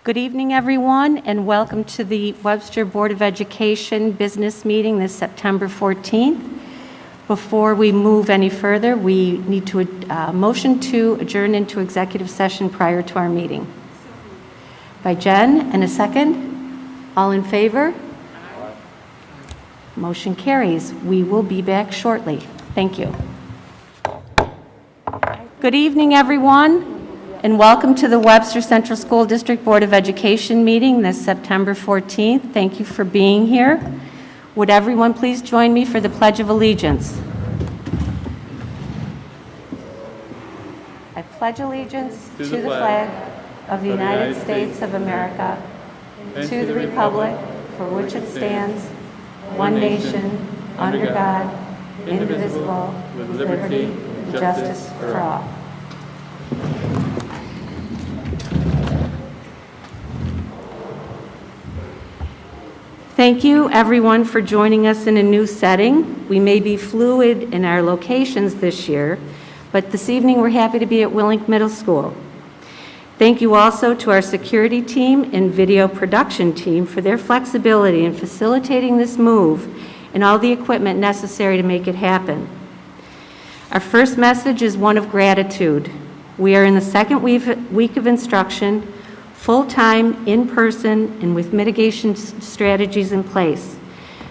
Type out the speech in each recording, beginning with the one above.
Good evening, everyone, and welcome to the Webster Board of Education business meeting this September 14th. Before we move any further, we need to motion to adjourn into executive session prior to our meeting. By Jen, and a second. All in favor? Aye. Motion carries. We will be back shortly. Thank you. Good evening, everyone. And welcome to the Webster Central School District Board of Education meeting this September 14th. Thank you for being here. Would everyone please join me for the Pledge of Allegiance? I pledge allegiance to the flag of the United States of America, to the republic for which it stands, one nation, under God, indivisible, with liberty and justice for all. Thank you, everyone, for joining us in a new setting. We may be fluid in our locations this year, but this evening we're happy to be at Willink Middle School. Thank you also to our security team and video production team for their flexibility in facilitating this move and all the equipment necessary to make it happen. Our first message is one of gratitude. We are in the second week of instruction, full-time, in-person, and with mitigation strategies in place.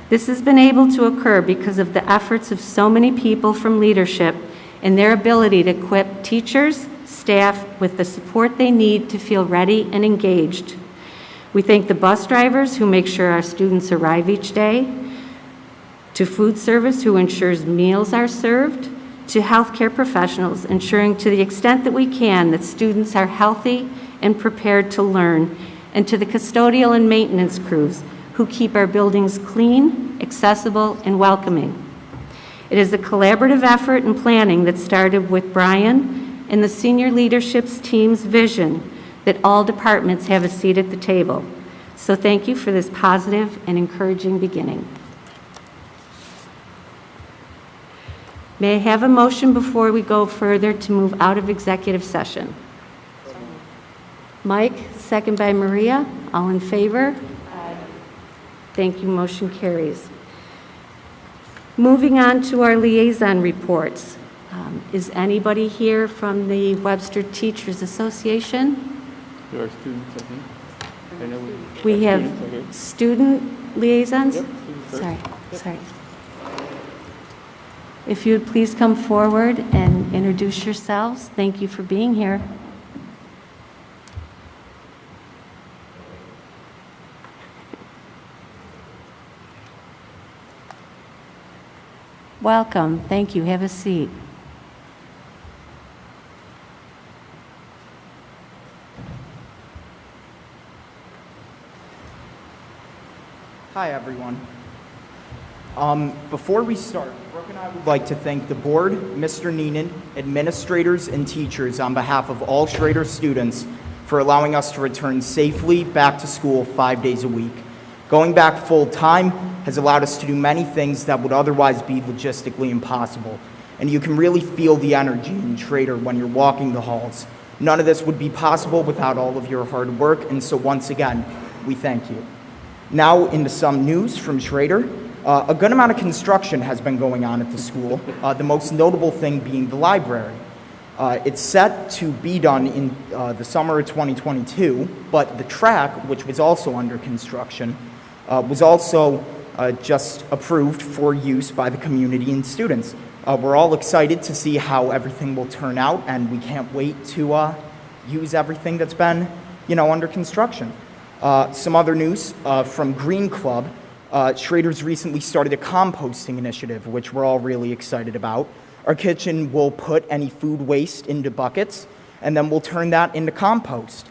This has been able to occur because of the efforts of so many people from leadership and their ability to equip teachers, staff with the support they need to feel ready and engaged. We thank the bus drivers who make sure our students arrive each day, to food service who ensures meals are served, to healthcare professionals ensuring to the extent that we can that students are healthy and prepared to learn, and to the custodial and maintenance crews who keep our buildings clean, accessible, and welcoming. It is a collaborative effort and planning that started with Brian and the senior leadership's team's vision that all departments have a seat at the table. So thank you for this positive and encouraging beginning. May I have a motion before we go further to move out of executive session? Mike, second by Maria. All in favor? Aye. Thank you. Motion carries. Moving on to our liaison reports. Is anybody here from the Webster Teachers Association? There are students, I think. I know we have student liaisons? Yep, Sorry. If you would please come forward and introduce yourselves. Thank you for being here. Welcome. Thank you. Have a seat. Hi, everyone. Before we start, Brooke and I would like to thank the board, Mr. Neenan, administrators, and teachers on behalf of all Schrader students for allowing us to return safely back to school 5 days a week. Going back full-time has allowed us to do many things that would otherwise be logistically impossible. And you can really feel the energy in Schrader when you're walking the halls. None of this would be possible without all of your hard work, and so once again, we thank you. Now into some news from Schrader. A good amount of construction has been going on at the school, the most notable thing being the library. It's set to be done in the summer of 2022, but the track, which was also under construction, was also just approved for use by the community and students. We're all excited to see how everything will turn out, and we can't wait to use everything that's been, under construction. Some other news from Green Club. Schrader's recently started a composting initiative, which we're all really excited about. Our kitchen will put any food waste into buckets, and then we'll turn that into compost.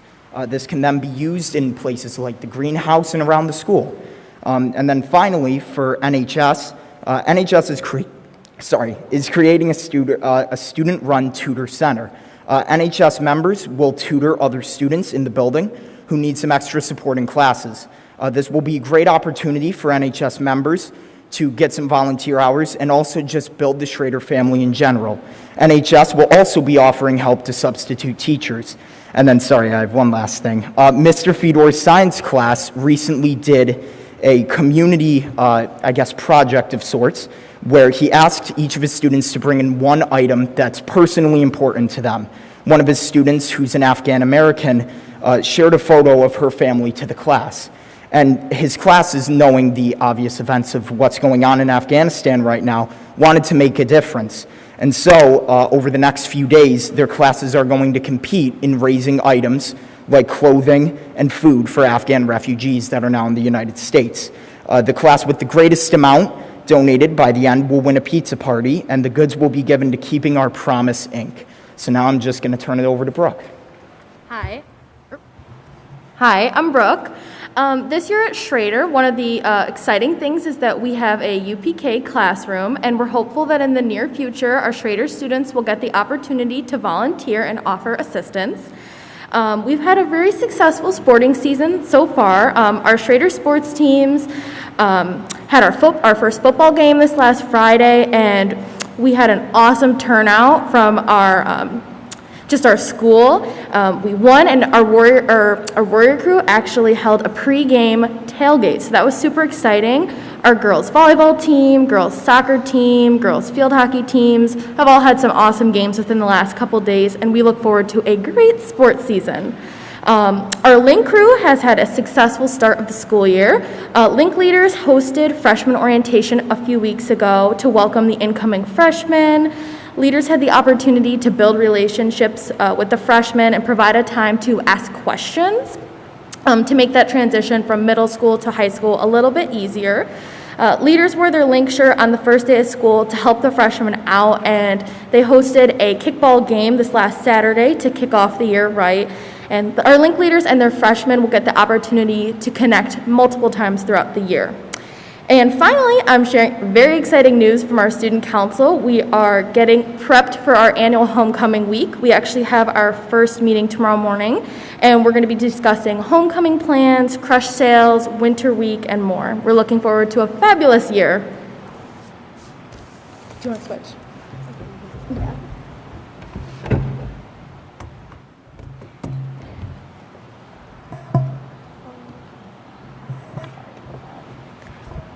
This can then be used in places like the greenhouse and around the school. And then finally, for NHS, NHS is creating a student-run tutor center. NHS members will tutor other students in the building who need some extra support in classes. This will be a great opportunity for NHS members to get some volunteer hours and also just build the Schrader family in general. NHS will also be offering help to substitute teachers. And then, sorry, I have one last thing. Mr. Fedor's science class recently did a community, project of sorts, where he asked each of his students to bring in one item that's personally important to them. One of his students, who's an Afghan American, shared a photo of her family to the class. And his classes, knowing the obvious events of what's going on in Afghanistan right now, wanted to make a difference. And so, over the next few days, their classes are going to compete in raising items like clothing and food for Afghan refugees that are now in the United States. The class with the greatest amount donated by the end will win a pizza party, and the goods will be given to Keeping Our Promise, Inc. So now I'm just going to turn it over to Brooke. Hi, I'm Brooke. This year at Schrader, one of the exciting things is that we have a UPK classroom, and we're hopeful that in the near future, our Schrader students will get the opportunity to volunteer and offer assistance. We've had a very successful sporting season so far. Our Schrader sports teams had our first football game this last Friday, and we had an awesome turnout from our school. We won, and our Warrior crew actually held a pre-game tailgate, so that was super exciting. Our girls volleyball team, girls soccer team, girls field hockey teams have all had some awesome games within the last couple days, and we look forward to a great sports season. Our Link crew has had a successful start of the school year. Link leaders hosted freshman orientation a few weeks ago to welcome the incoming freshmen. Leaders had the opportunity to build relationships with the freshmen and provide a time to ask questions to make that transition from middle school to high school a little bit easier. Leaders wore their Link shirt on the first day of school to help the freshmen out, and they hosted a kickball game this last Saturday to kick off the year right. And our Link leaders and their freshmen will get the opportunity to connect multiple times throughout the year. And finally, I'm sharing very exciting news from our student council. We are getting prepped for our annual homecoming week. We actually have our first meeting tomorrow morning, and we're going to be discussing homecoming plans, crush sales, winter week, and more. We're looking forward to a fabulous year. Do you want to switch? Yeah.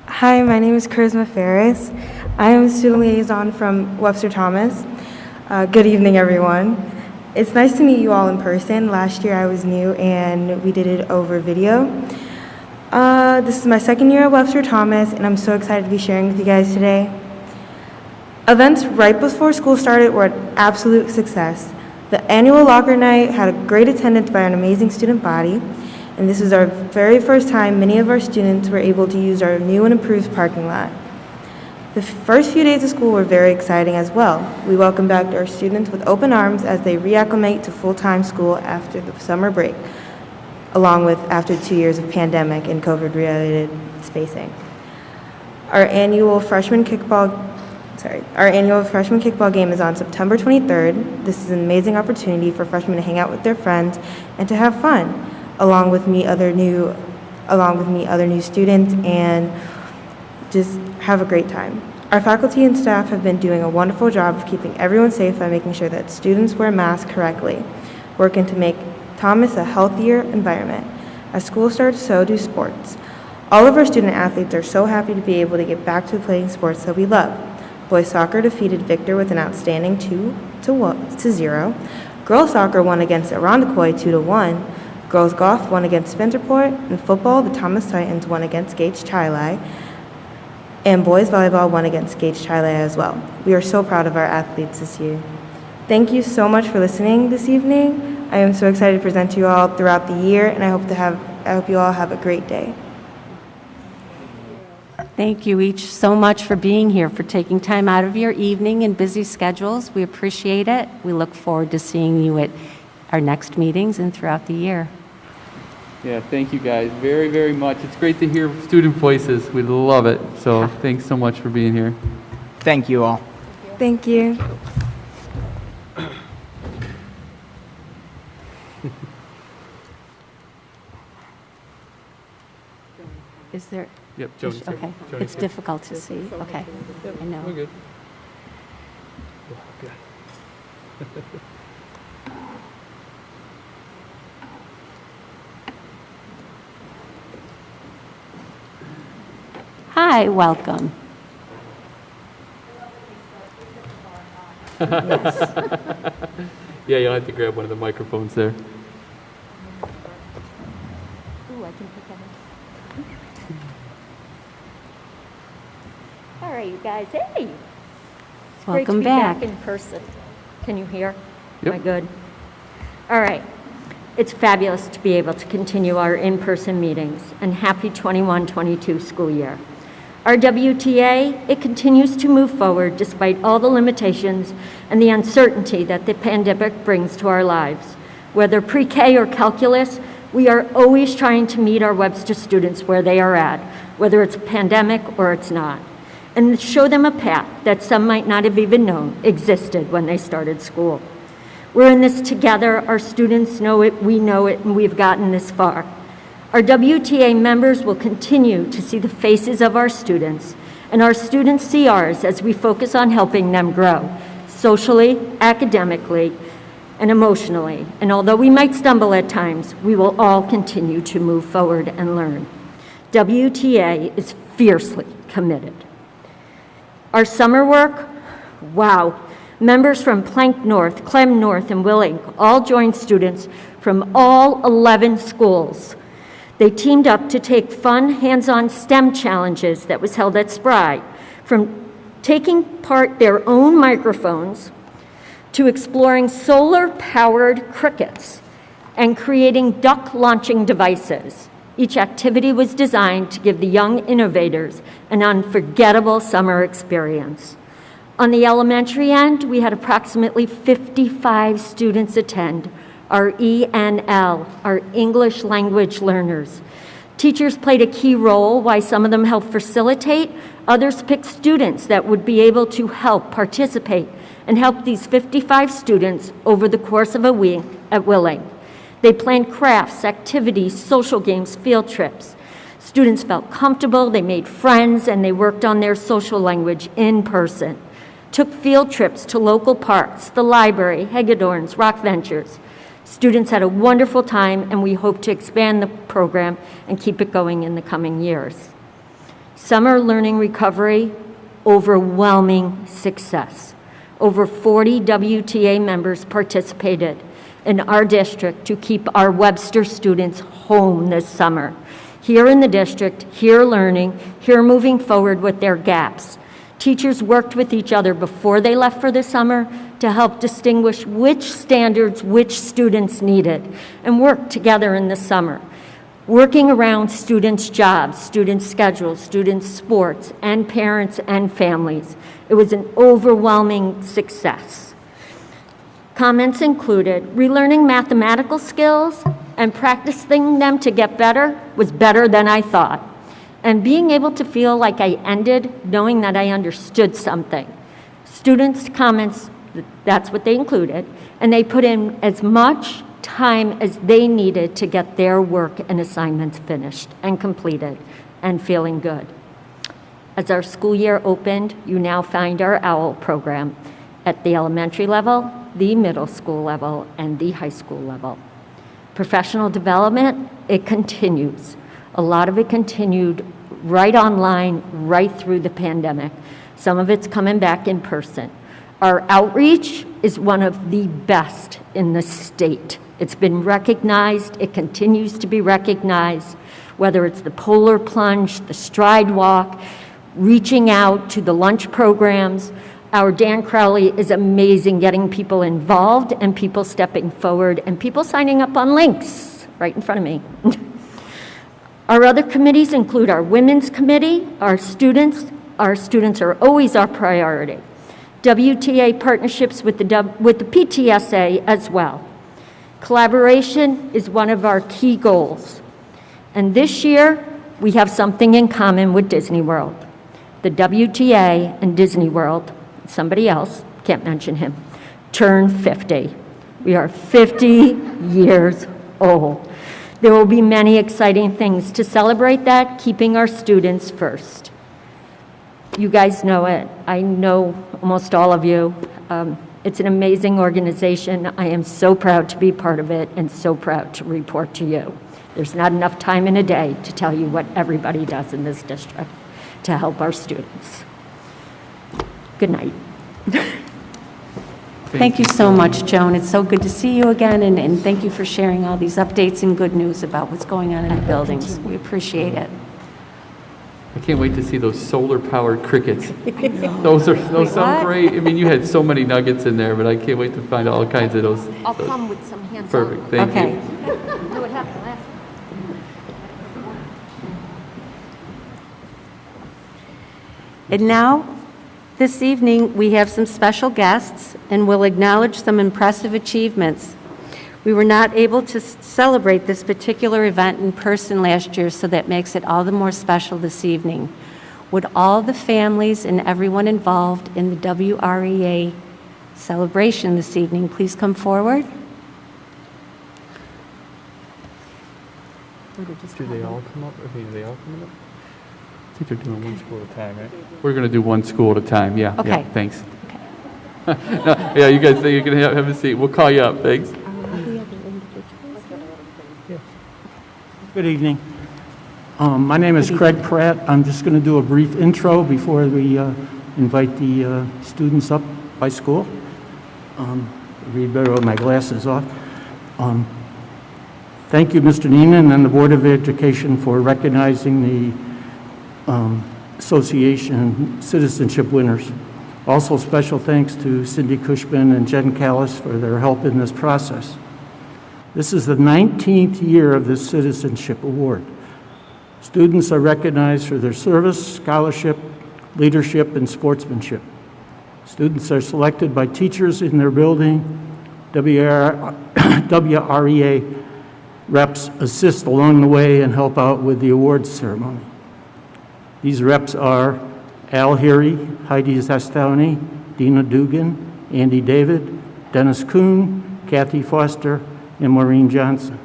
Hi, my name is Charisma Ferris. I am a student liaison from Webster Thomas. Good evening, everyone. It's nice to meet you all in person. Last year I was new and we did it over video. This is my second year at Webster Thomas, and I'm so excited to be sharing with you guys today. Events right before school started were an absolute success. The annual locker night had a great attendance by an amazing student body. And this is our very first time many of our students were able to use our new and improved parking lot. The first few days of school were very exciting as well. We welcomed back our students with open arms as they reacclimate to full-time school after the summer break, along with after 2 years of pandemic and COVID-related spacing. Our annual freshman kickball game is on September 23rd. This is an amazing opportunity for freshmen to hang out with their friends and to have fun, along with me other new students, and just have a great time. Our faculty and staff have been doing a wonderful job of keeping everyone safe by making sure that students wear masks correctly, working to make Thomas a healthier environment. As school starts, so do sports. All of our student athletes are so happy to be able to get back to playing sports that we love. Boys soccer defeated Victor with an outstanding 2-0. Girls soccer won against Irondequoit 2-1. Girls golf won against Spencerport. In football, the Thomas Titans won against Gage Chili. And boys volleyball won against Gage Chili as well. We are so proud of our athletes this year. Thank you so much for listening this evening. I am so excited to present to you all throughout the year, and I hope you all have a great day. Thank you each so much for being here, for taking time out of your evening and busy schedules. We appreciate it. We look forward to seeing you at our next meetings and throughout the year. Yeah, thank you guys very, very much. It's great to hear student voices. We love it. So thanks so much for being here. Thank you all. Thank you. Is there? Yep, Joni's here. Okay, Joni's it's here. difficult to see. Okay, I know. We're good. Oh, good. Hi, welcome. Yes. Yeah, you'll have to grab one of the microphones there. Ooh, I can pick that up. All right, you guys. Hey. It's great to Welcome be back. back in person. Can you hear? Yep. Am I good? All right. It's fabulous to be able to continue our in-person meetings, and happy 21-22 school year. Our WTA, it continues to move forward despite all the limitations and the uncertainty that the pandemic brings to our lives. Whether pre-K or calculus, we are always trying to meet our Webster students where they are at, whether it's a pandemic or it's not, and show them a path that some might not have even known existed when they started school. We're in this together. Our students know it, we know it, and we've gotten this far. Our WTA members will continue to see the faces of our students, and our students see ours as we focus on helping them grow socially, academically, and emotionally. And although we might stumble at times, we will all continue to move forward and learn. WTA is fiercely committed. Our summer work, wow. Members from Plank North, Clem North, and Willing all joined students from all 11 schools. They teamed up to take fun, hands-on STEM challenges that was held at Spry, from taking part their own microphones to exploring solar-powered crickets and creating duck launching devices. Each activity was designed to give the young innovators an unforgettable summer experience. On the elementary end, we had approximately 55 students attend our ENL, our English language learners. Teachers played a key role, while some of them helped facilitate. Others picked students that would be able to help participate and help these 55 students over the course of a week at Willing. They planned crafts, activities, social games, field trips. Students felt comfortable, they made friends, and they worked on their social language in person. Took field trips to local parks, the library, Hagedorn's, Rock Ventures. Students had a wonderful time, and we hope to expand the program and keep it going in the coming years. Summer learning recovery, overwhelming success. Over 40 WTA members participated in our district to keep our Webster students home this summer. Here in the district, here learning, here moving forward with their gaps. Teachers worked with each other before they left for the summer to help distinguish which standards which students needed, and worked together in the summer, working around students' jobs, students' schedules, students' sports, and parents and families. It was an overwhelming success. Comments included relearning mathematical skills and practicing them to get better was better than I thought. And being able to feel like I ended knowing that I understood something. Students' comments, that's what they included, and they put in as much time as they needed to get their work and assignments finished and completed and feeling good. As our school year opened, you now find our OWL program at the elementary level, the middle school level, and the high school level. Professional development, it continues. A lot of it continued right online, right through the pandemic. Some of it's coming back in person. Our outreach is one of the best in the state. It's been recognized, it continues to be recognized, whether it's the polar plunge, the stride walk, reaching out to the lunch programs. Our Dan Crowley is amazing getting people involved and people stepping forward and people signing up on links right in front of me. Our other committees include our Women's Committee, our students. Our students are always our priority. WTA partnerships with the PTSA as well. Collaboration is one of our key goals. And this year, we have something in common with Disney World. The WTA and Disney World, somebody else, can't mention him, turned 50. We are 50 years old. There will be many exciting things to celebrate that, keeping our students first. You guys know it. I know almost all of you. It's an amazing organization. I am so proud to be part of it and so proud to report to you. There's not enough time in a day to tell you what everybody does in this district to help our students. Good night. Thank you so much, Joan. It's so good to see you again, and thank you for sharing all these updates and good news about what's going on in the buildings. We appreciate it. I can't wait to see those solar-powered crickets. Those sound great. I mean, you had so many nuggets in there, but I can't wait to find all kinds of those. I'll come with some hands-on. Perfect, thank you. No, what happened last time? And now, this evening, we have some special guests, and we'll acknowledge some impressive achievements. We were not able to celebrate this particular event in person last year, so that makes it all the more special this evening. Would all the families and everyone involved in the WREA celebration this evening please come forward? Do they all come up? Okay, do they all come up? I think they're doing one school at a time, right? We're going to do one school at a time, yeah. Okay. Yeah, thanks. Okay. No, yeah, you guys think you can have a seat. We'll call you up, thanks. Good evening. My name is Craig Pratt. I'm just going to do a brief intro before we invite the students up by school. Read better with my glasses off. Thank you, Mr. Neenan and the Board of Education for recognizing the Association Citizenship winners. Also, special thanks to Cindy Cushman and Jen Callis for their help in this process. This is the 19th year of this Citizenship Award. Students are recognized for their service, scholarship, leadership, and sportsmanship. Students are selected by teachers in their building. WREA reps assist along the way and help out with the awards ceremony. These reps are Al Heary, Heidi Zastowny, Dina Dugan, Andy David, Dennis Kuhn, Kathy Foster, and Maureen Johnson.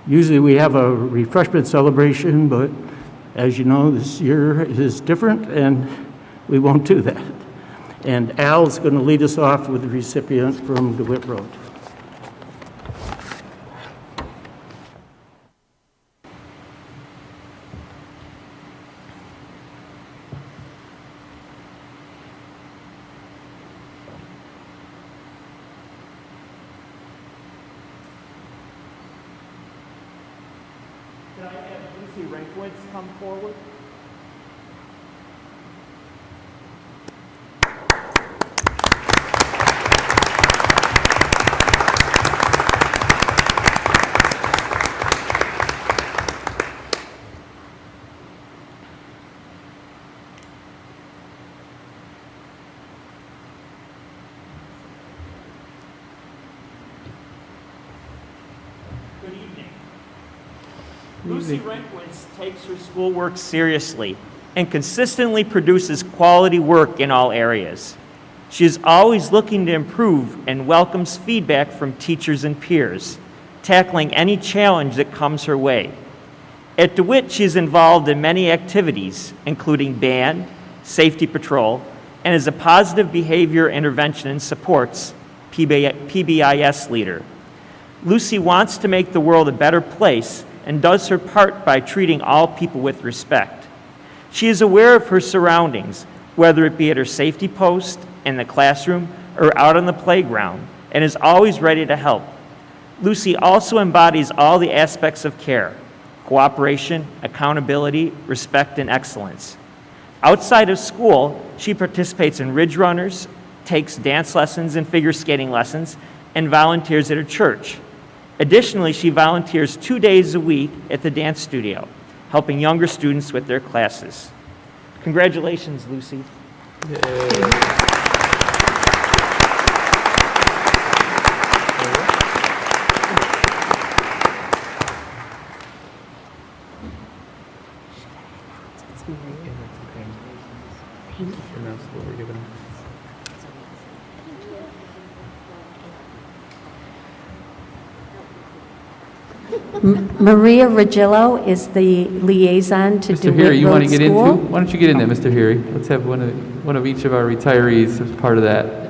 Usually we have a refreshment celebration, but as you know, this year is different and we won't do that. And Al's going to lead us off with the recipient from DeWitt Road. Come forward. Good evening. Lucy Renkwitz takes her schoolwork seriously and consistently produces quality work in all areas. She is always looking to improve and welcomes feedback from teachers and peers, tackling any challenge that comes her way. At DeWitt, she is involved in many activities, including band, safety patrol, and is a positive behavior intervention and supports PBIS leader. Lucy wants to make the world a better place and does her part by treating all people with respect. She is aware of her surroundings, whether it be at her safety post, in the classroom, or out on the playground, and is always ready to help. Lucy also embodies all the aspects of care: cooperation, accountability, respect, and excellence. Outside of school, she participates in Ridge Runners, takes dance lessons and figure skating lessons, and volunteers at her church. Additionally, she volunteers 2 days a week at the dance studio, helping younger students with their classes. Congratulations, Lucy. Yay. Maria Regillo is the liaison to Mr. Heary, DeWitt you want Road to get into? School. Why don't you get in there, Mr. Heary? Let's have one of each of our retirees as part of that.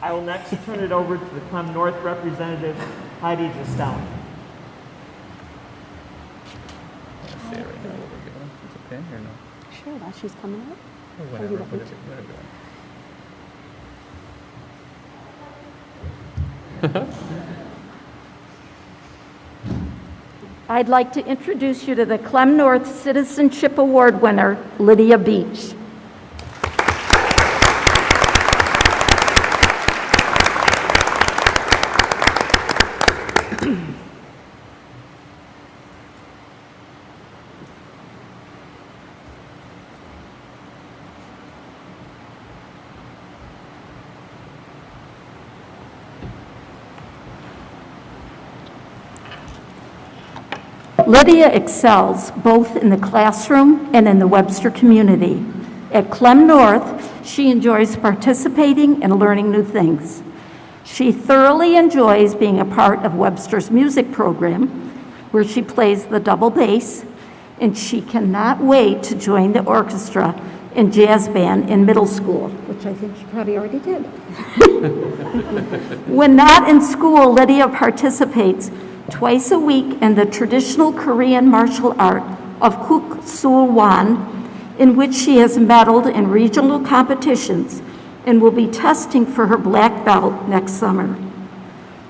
I will next turn it over to the Clem North representative, Heidi Gistown. Sure, while she's coming up. I'd like to introduce you to the Clem North Citizenship Award winner, Lydia Beach. Lydia excels both in the classroom and in the Webster community. At Clem North, she enjoys participating and learning new things. She thoroughly enjoys being a part of Webster's music program, where she plays the double bass, and she cannot wait to join the orchestra and jazz band in middle school, which I think she probably already did. When not in school, Lydia participates twice a week in the traditional Korean martial art of Kuk Sul Wan, in which she has medaled in regional competitions and will be testing for her black belt next summer.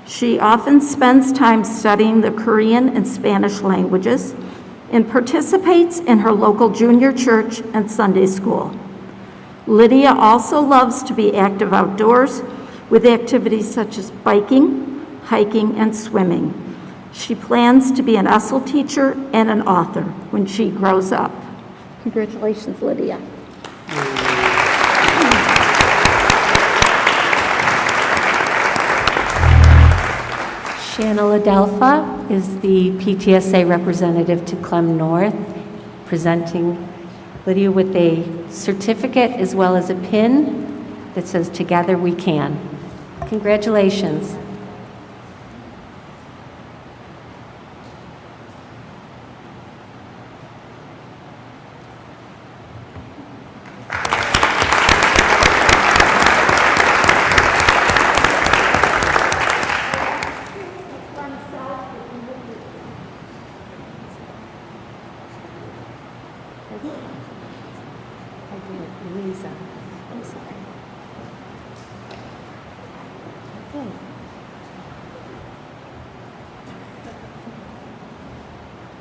She often spends time studying the Korean and Spanish languages and participates in her local junior church and Sunday school. Lydia also loves to be active outdoors with activities such as biking, hiking, and swimming. She plans to be an ESL teacher and an author when she grows up. Congratulations, Lydia. Shanna Ladelfa is the PTSA representative to Clem North, presenting Lydia with a certificate as well as a pin that says, "Together we can." Congratulations.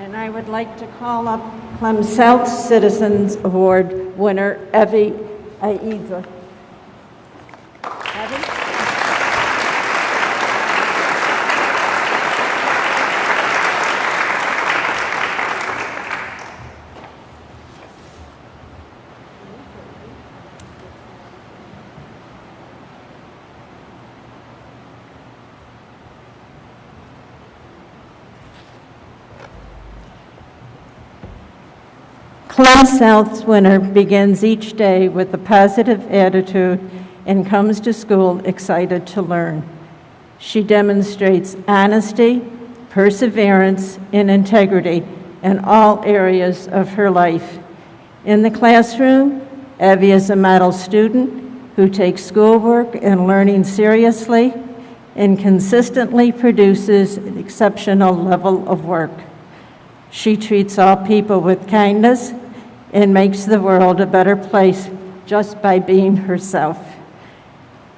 And I would like to call up Clem South Citizens Award winner, Evie Aiza. Evie? Clem South's winner begins each day with a positive attitude and comes to school excited to learn. She demonstrates honesty, perseverance, and integrity in all areas of her life. In the classroom, Evie is a model student who takes schoolwork and learning seriously and consistently produces an exceptional level of work. She treats all people with kindness and makes the world a better place just by being herself.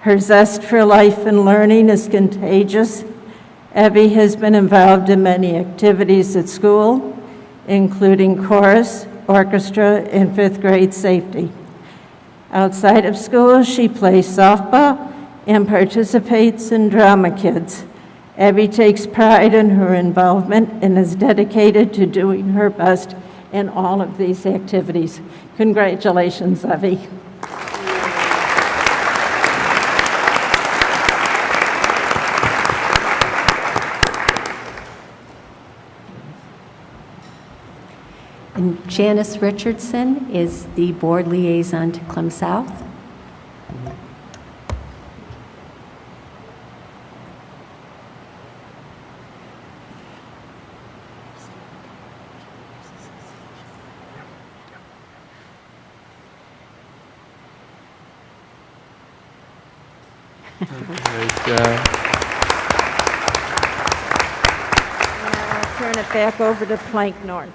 Her zest for life and learning is contagious. Evie has been involved in many activities at school, including chorus, orchestra, and fifth grade safety. Outside of school, she plays softball and participates in Drama Kids. Evie takes pride in her involvement and is dedicated to doing her best in all of these activities. Congratulations, Evie. And Janice Richardson is the board liaison to Clem South. I'll turn it back over to Plank North.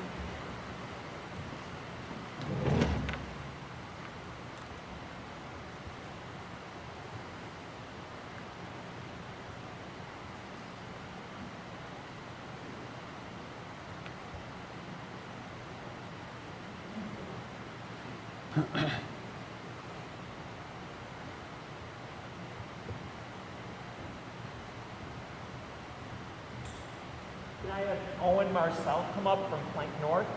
Can I have Owen Marcel come up from Plank North?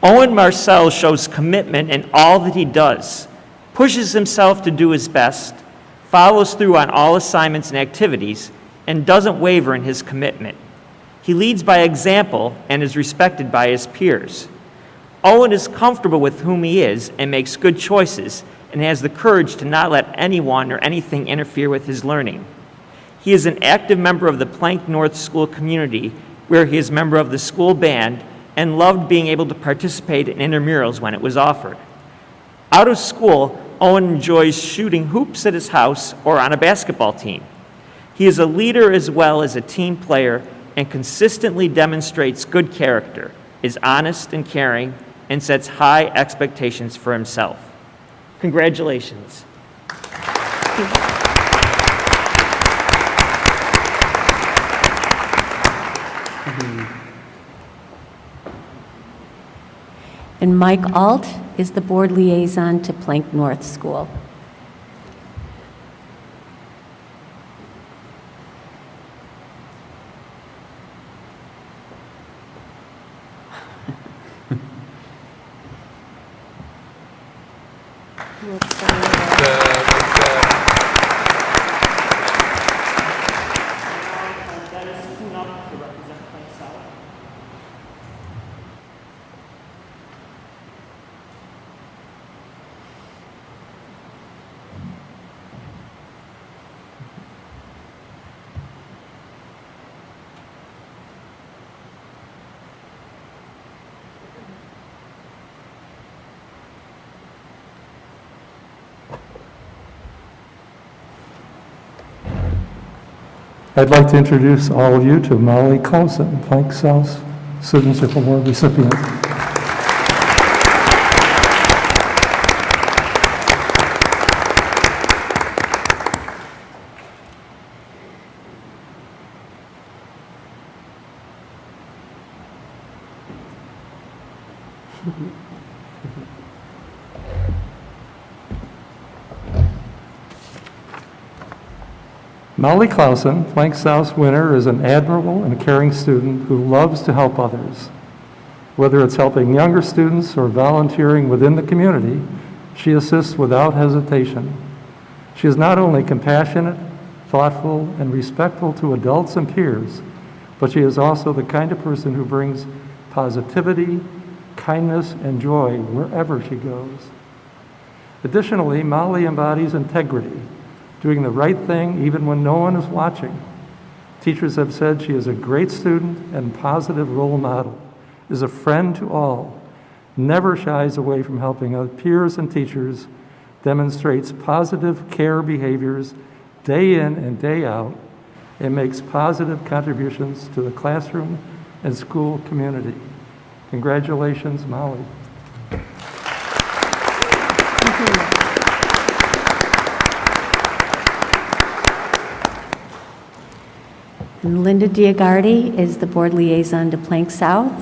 Owen Marcel shows commitment in all that he does, pushes himself to do his best, follows through on all assignments and activities, and doesn't waver in his commitment. He leads by example and is respected by his peers. Owen is comfortable with whom he is and makes good choices and has the courage to not let anyone or anything interfere with his learning. He is an active member of the Plank North School community, where he is a member of the school band and loved being able to participate in intramurals when it was offered. Out of school, Owen enjoys shooting hoops at his house or on a basketball team. He is a leader as well as a team player and consistently demonstrates good character, is honest and caring, and sets high expectations for himself. Congratulations. And Mike Alt is the board liaison to Plank North School. I'd like to introduce all of you to Molly Clausen, Plank South Citizenship Award recipient. Molly Clausen, Plank South winner, is an admirable and caring student who loves to help others. Whether it's helping younger students or volunteering within the community, she assists without hesitation. She is not only compassionate, thoughtful, and respectful to adults and peers, but she is also the kind of person who brings positivity, kindness, and joy wherever she goes. Additionally, Molly embodies integrity, doing the right thing even when no one is watching. Teachers have said she is a great student and positive role model, is a friend to all, never shies away from helping other peers and teachers, demonstrates positive care behaviors day in and day out, and makes positive contributions to the classroom and school community. Congratulations, Molly. And Linda Diagardi is the board liaison to Plank South.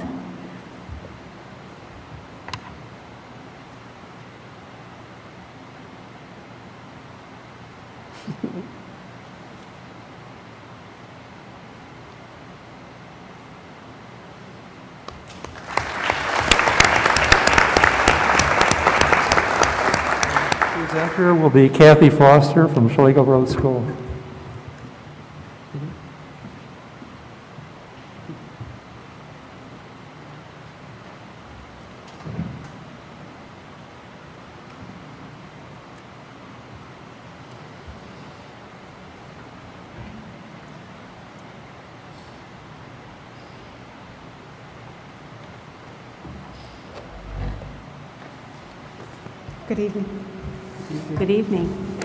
presenter will be Kathy Foster from Schlegel Road School. Good evening. Good evening.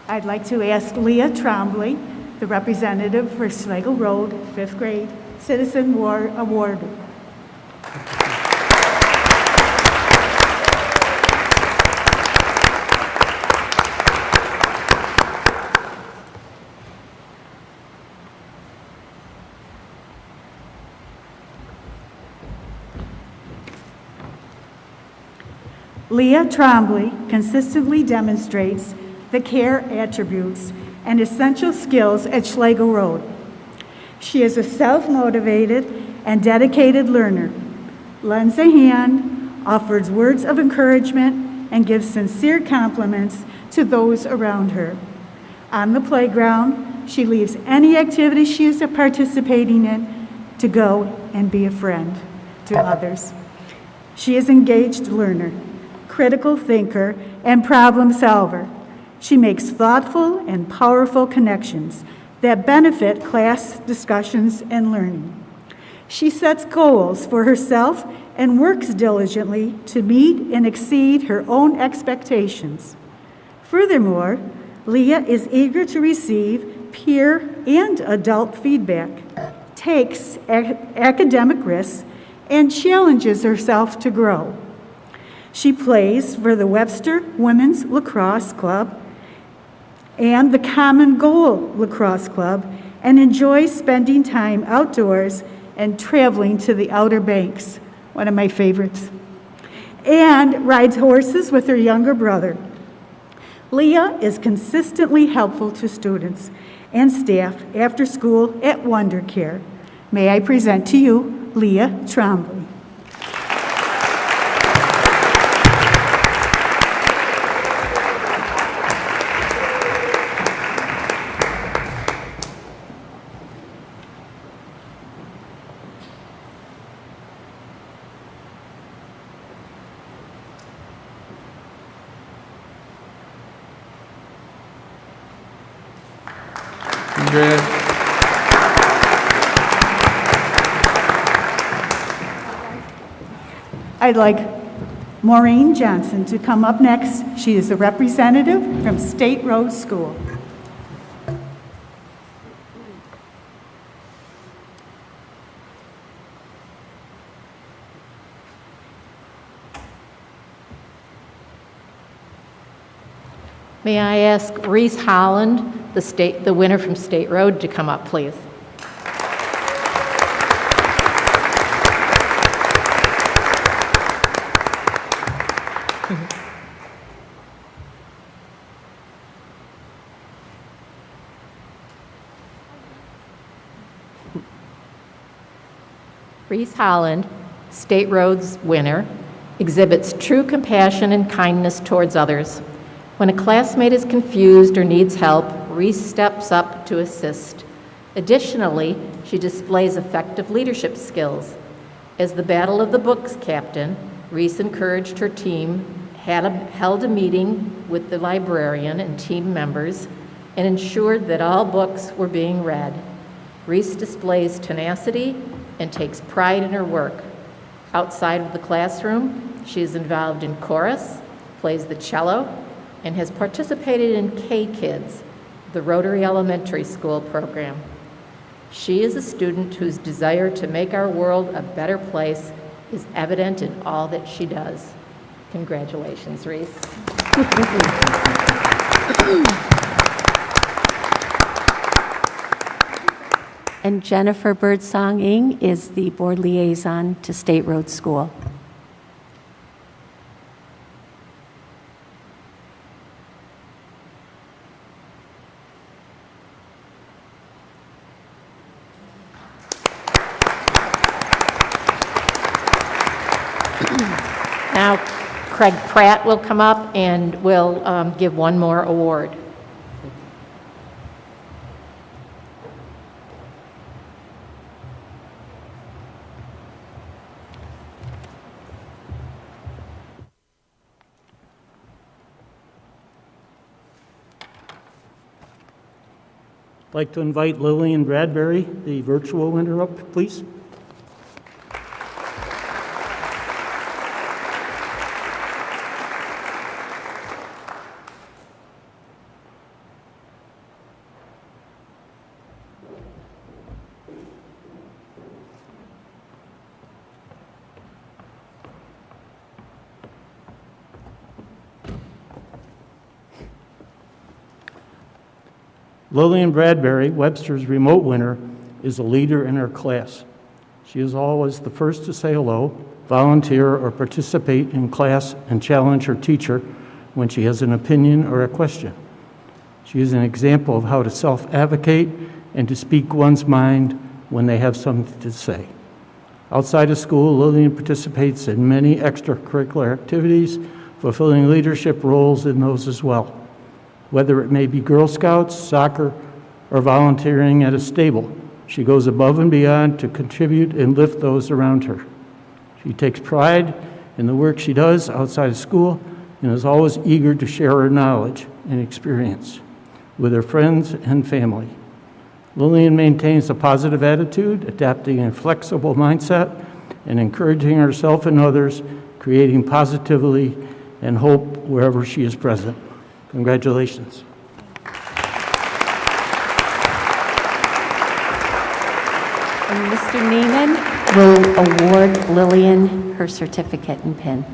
I'd like to ask Leah Trombley, the representative for Schlegel Road, 5th grade, Citizen Award. Leah Trombley consistently demonstrates the care attributes and essential skills at Schlegel Road. She is a self-motivated and dedicated learner, lends a hand, offers words of encouragement, and gives sincere compliments to those around her. On the playground, she leaves any activity she is participating in to go and be a friend to others. She is an engaged learner, critical thinker, and problem solver. She makes thoughtful and powerful connections that benefit class discussions and learning. She sets goals for herself and works diligently to meet and exceed her own expectations. Furthermore, Leah is eager to receive peer and adult feedback, takes academic risks, and challenges herself to grow. She plays for the Webster Women's Lacrosse Club and the Common Goal Lacrosse Club and enjoys spending time outdoors and traveling to the Outer Banks, one of my favorites, and rides horses with her younger brother. Leah is consistently helpful to students and staff after school at Wonder Care. May I present to you Leah Trombley. I'd like Maureen Johnson to come up next. She is a representative from State Road School. May I ask Reese Holland, the winner from State Road, to come up, please? Reese Holland, State Road's winner, exhibits true compassion and kindness towards others. When a classmate is confused or needs help, Reese steps up to assist. Additionally, she displays effective leadership skills. As the Battle of the Books captain, Reese encouraged her team, held a meeting with the librarian and team members, and ensured that all books were being read. Reese displays tenacity and takes pride in her work. Outside of the classroom, she is involved in chorus, plays the cello, and has participated in K-Kids, the Rotary Elementary School program. She is a student whose desire to make our world a better place is evident in all that she does. Congratulations, Reese. And Jennifer Birdsong-Ing is the board liaison to State Road School. Now, Craig Pratt will come up and will give one more award. I'd like to invite Lillian Bradbury, the virtual winner, up, please. Lillian Bradbury, Webster's remote winner, is a leader in her class. She is always the first to say hello, volunteer, or participate in class and challenge her teacher when she has an opinion or a question. She is an example of how to self-advocate and to speak one's mind when they have something to say. Outside of school, Lillian participates in many extracurricular activities, fulfilling leadership roles in those as well. Whether it may be Girl Scouts, soccer, or volunteering at a stable, she goes above and beyond to contribute and lift those around her. She takes pride in the work she does outside of school and is always eager to share her knowledge and experience with her friends and family. Lillian maintains a positive attitude, adapting a flexible mindset, and encouraging herself and others, creating positivity and hope wherever she is present. Congratulations. And Mr. Neiman will award Lillian her certificate and pin.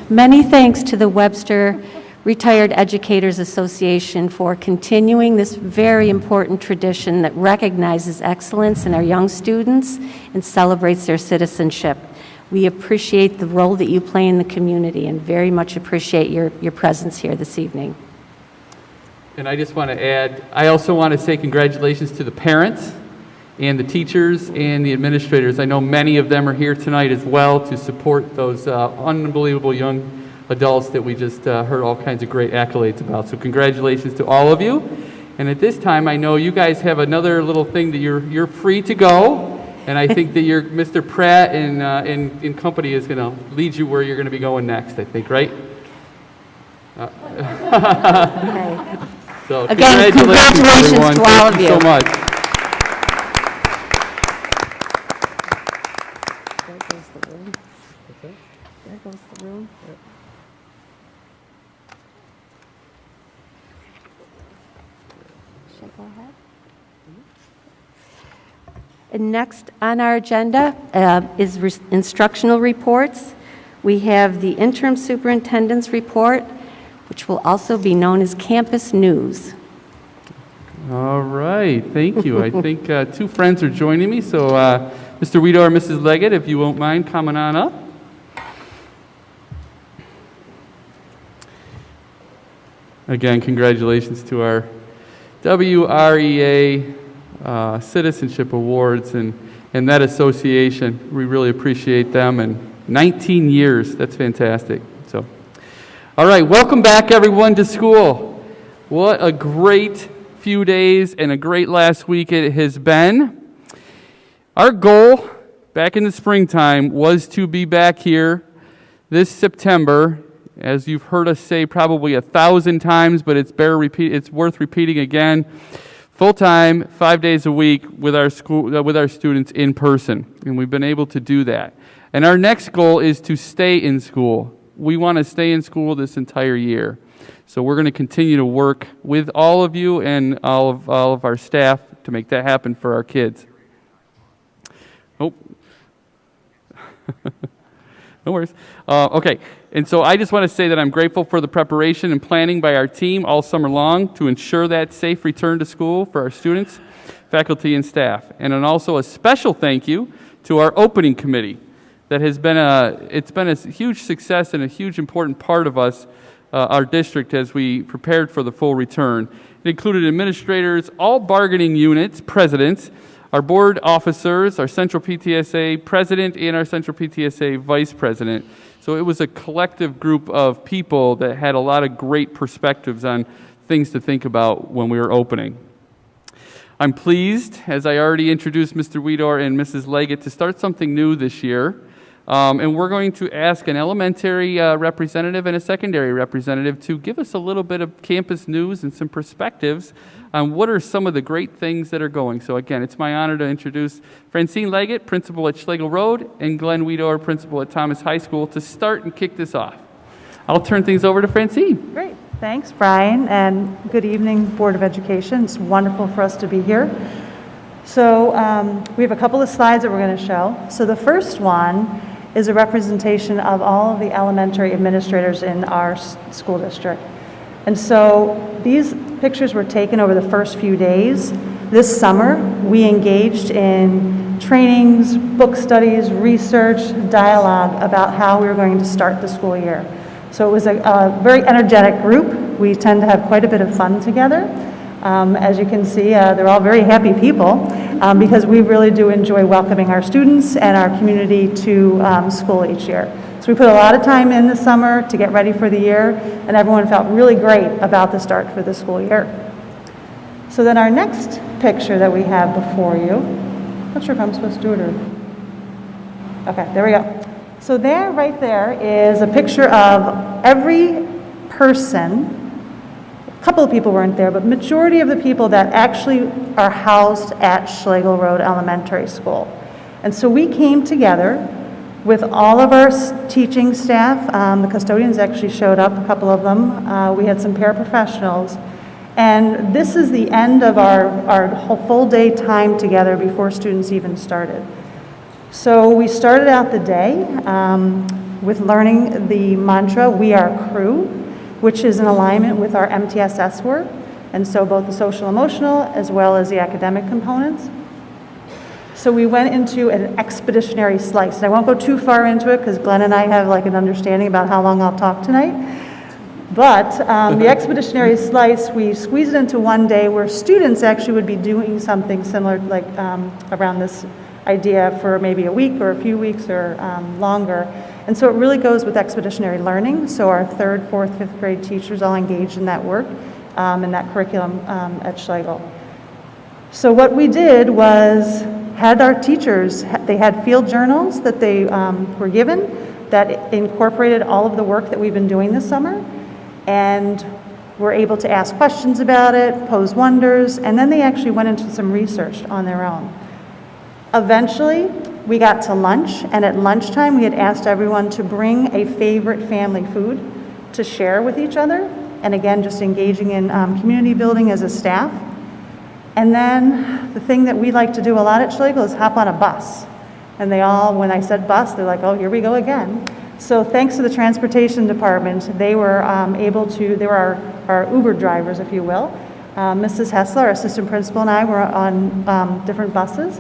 Many thanks to the Webster Retired Educators Association for continuing this very important tradition that recognizes excellence in our young students and celebrates their citizenship. We appreciate the role that you play in the community and very much appreciate your presence here this evening. And I just want to add, I also want to say congratulations to the parents and the teachers and the administrators. I know many of them are here tonight as well to support those unbelievable young adults that we just heard all kinds of great accolades about. So congratulations to all of you. And at this time, I know you guys have another little thing that you're free to go. And I think that your Mr. Pratt and company is going to lead you where you're going to be going next, I think, right? Okay. So Again, congratulations everyone. to all of you. Thank you so much. And next on our agenda is instructional reports. We have the interim superintendent's report, which will also be known as campus news. All right, thank you. I think two friends are joining me, so Mr. Weedo or Mrs. Leggett, if you won't mind coming on up. Again, congratulations to our WREA Citizenship Awards and that association. We really appreciate them, and 19 years, that's fantastic. So, all right, welcome back everyone to school. What a great few days and a great last week it has been. Our goal back in the springtime was to be back here this September, as you've heard us say probably 1,000 times, but it's worth repeating again. Full-time, 5 days a week with our students in person, and we've been able to do that. And our next goal is to stay in school. We want to stay in school this entire year. So we're going to continue to work with all of you and all of our staff to make that happen for our kids. Oh. No worries. Okay, and so I just want to say that I'm grateful for the preparation and planning by our team all summer long to ensure that safe return to school for our students, faculty, and staff. And also a special thank you to our opening committee. that has been it's been a huge success and a huge important part of us, our district, as we prepared for the full return. It included administrators, all bargaining units, presidents, our board officers, our central PTSA president, and our central PTSA vice president. So it was a collective group of people that had a lot of great perspectives on things to think about when we were opening. I'm pleased, as I already introduced Mr. Weedor and Mrs. Leggett, to start something new this year. And we're going to ask an elementary representative and a secondary representative to give us a little bit of campus news and some perspectives on what are some of the great things that are going. So again, it's my honor to introduce Francine Leggett, principal at Schlegel Road, and Glenn Weedor, principal at Thomas High School, to start and kick this off. I'll turn things over to Francine. Great. Thanks, Brian, and good evening, Board of Education. It's wonderful for us to be here. So we have a couple of slides that we're going to show. So the first one is a representation of all of the elementary administrators in our school district. And so these pictures were taken over the first few days. This summer, we engaged in trainings, book studies, research, dialogue about how we were going to start the school year. So it was a very energetic group. We tend to have quite a bit of fun together. As you can see, they're all very happy people because we really do enjoy welcoming our students and our community to school each year. So we put a lot of time in the summer to get ready for the year, and everyone felt really great about the start for the school year. So then our next picture that we have before you, not sure if I'm supposed to do it or, okay, there we go. So there, right there, is a picture of every person. A couple of people weren't there, but majority of the people that actually are housed at Schlegel Road Elementary School. And so we came together with all of our teaching staff. The custodians actually showed up, a couple of them. We had some paraprofessionals. And this is the end of our whole full day time together before students even started. So we started out the day with learning the mantra, "We are crew," which is in alignment with our MTSS work, and so both the social emotional as well as the academic components. So we went into an expeditionary slice. And I won't go too far into it because Glenn and I have like an understanding about how long I'll talk tonight. But the expeditionary slice, we squeezed it into one day where students actually would be doing something similar, like around this idea for maybe a week or a few weeks or longer. And so it really goes with expeditionary learning. So our 3rd, 4th, 5th grade teachers all engaged in that work, in that curriculum at Schlegel. So what we did was had our teachers, they had field journals that they were given that incorporated all of the work that we've been doing this summer, and were able to ask questions about it, pose wonders, and then they actually went into some research on their own. Eventually, we got to lunch, and at lunchtime, we had asked everyone to bring a favorite family food to share with each other, and again, just engaging in community building as a staff. And then the thing that we like to do a lot at Schlegel is hop on a bus. And they all, when I said bus, they're like, oh, here we go again. So thanks to the transportation department, they were able to, they were our Uber drivers, if you will. Mrs. Hessler, our assistant principal, and I were on different buses.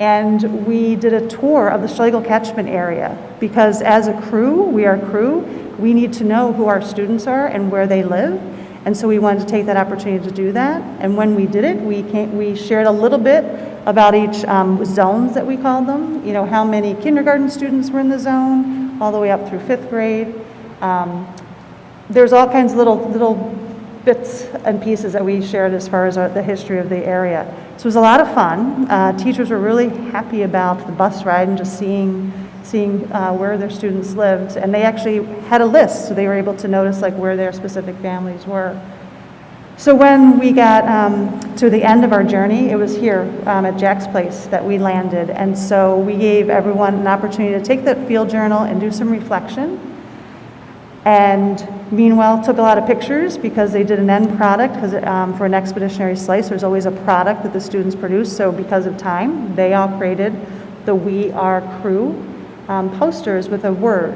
And we did a tour of the Schlegel catchment area because as a crew, we are crew, we need to know who our students are and where they live. And so we wanted to take that opportunity to do that. And when we did it, we shared a little bit about each zones that we called them. You know, how many kindergarten students were in the zone, all the way up through 5th grade. There's all kinds of little bits and pieces that we shared as far as the history of the area. So it was a lot of fun. Teachers were really happy about the bus ride and just seeing where their students lived, and they actually had a list, so they were able to notice like where their specific families were. So when we got to the end of our journey, it was here at Jack's Place that we landed, and so we gave everyone an opportunity to take that field journal and do some reflection. And meanwhile, took a lot of pictures because they did an end product, because for an expeditionary slice, there's always a product that the students produce. So because of time, they all created the We Are Crew posters with a word,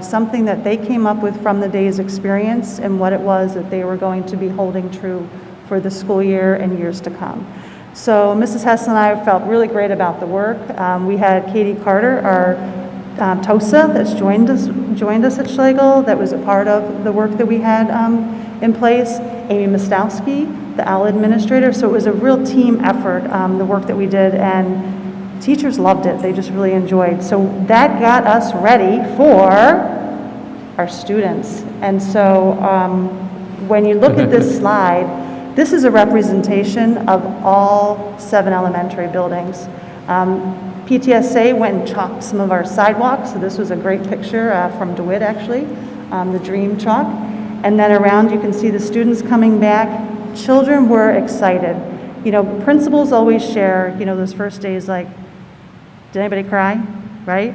something that they came up with from the day's experience and what it was that they were going to be holding true for the school year and years to come. So Mrs. Hess and I felt really great about the work. We had Katie Carter, our Tosa that's joined us at Schlegel, that was a part of the work that we had in place. Amy Mostowski, the AL administrator. So it was a real team effort, the work that we did, and teachers loved it. They just really enjoyed. So that got us ready for our students. And so when you look at this slide, this is a representation of all 7 elementary buildings. PTSA went and chalked some of our sidewalks, so this was a great picture from DeWitt, actually, the Dream Chalk. And then around you can see the students coming back. Children were excited. You know, principals always share, you know, those first days like, did anybody cry, right?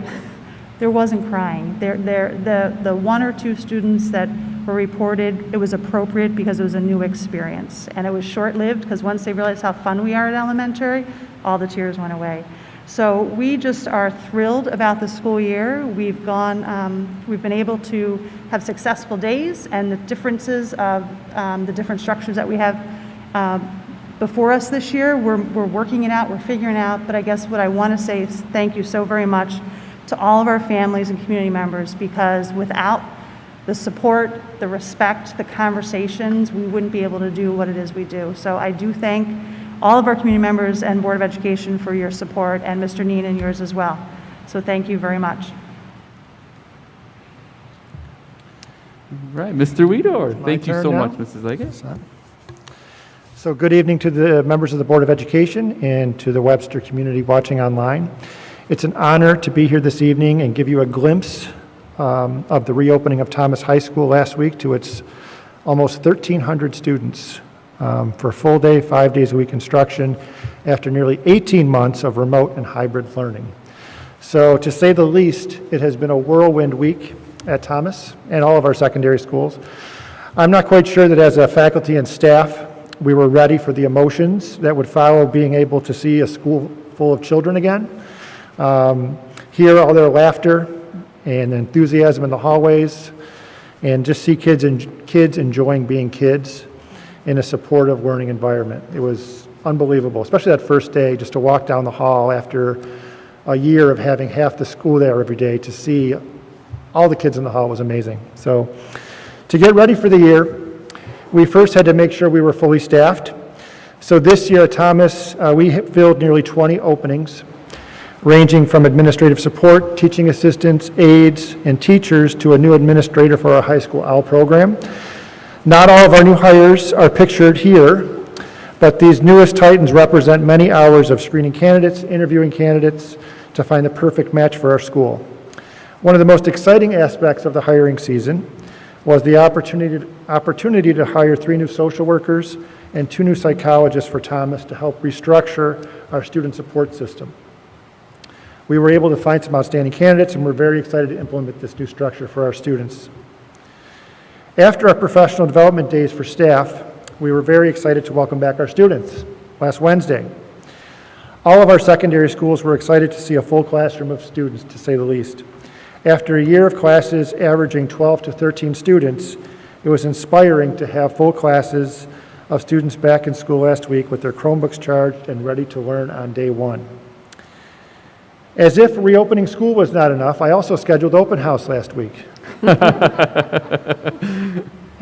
There wasn't crying. The 1 or 2 students that were reported, it was appropriate because it was a new experience. And it was short-lived because once they realized how fun we are at elementary, all the tears went away. So we just are thrilled about the school year. We've been able to have successful days, and the differences of the different structures that we have before us this year, we're working it out, we're figuring out, but I guess what I want to say is thank you so very much to all of our families and community members, because without the support, the respect, the conversations, we wouldn't be able to do what it is we do. So I do thank all of our community members and Board of Education for your support, and Mr. Neen and yours as well. So thank you very much. All right, Mr. Weedor. Thank you so much, Mrs. Leggett. So good evening to the members of the Board of Education and to the Webster community watching online. It's an honor to be here this evening and give you a glimpse of the reopening of Thomas High School last week to its almost 1,300 students for full day, 5 days a week instruction after nearly 18 months of remote and hybrid learning. So to say the least, it has been a whirlwind week at Thomas and all of our secondary schools. I'm not quite sure that as a faculty and staff, we were ready for the emotions that would follow being able to see a school full of children again. Hear all their laughter and enthusiasm in the hallways, and just see kids enjoying being kids in a supportive learning environment. It was unbelievable, especially that first day, just to walk down the hall after a year of having half the school there every day. To see all the kids in the hall was amazing. So to get ready for the year, we first had to make sure we were fully staffed. So this year at Thomas, we filled nearly 20 openings, ranging from administrative support, teaching assistants, aides, and teachers to a new administrator for our high school OWL program. Not all of our new hires are pictured here, but these newest Titans represent many hours of screening candidates, interviewing candidates to find the perfect match for our school. One of the most exciting aspects of the hiring season was the opportunity to hire 3 new social workers and 2 new psychologists for Thomas to help restructure our student support system. We were able to find some outstanding candidates, and we're very excited to implement this new structure for our students. After our professional development days for staff, we were very excited to welcome back our students last Wednesday. All of our secondary schools were excited to see a full classroom of students, to say the least. After a year of classes averaging 12 to 13 students, it was inspiring to have full classes of students back in school last week with their Chromebooks charged and ready to learn on day 1. As if reopening school was not enough, I also scheduled open house last week. I'll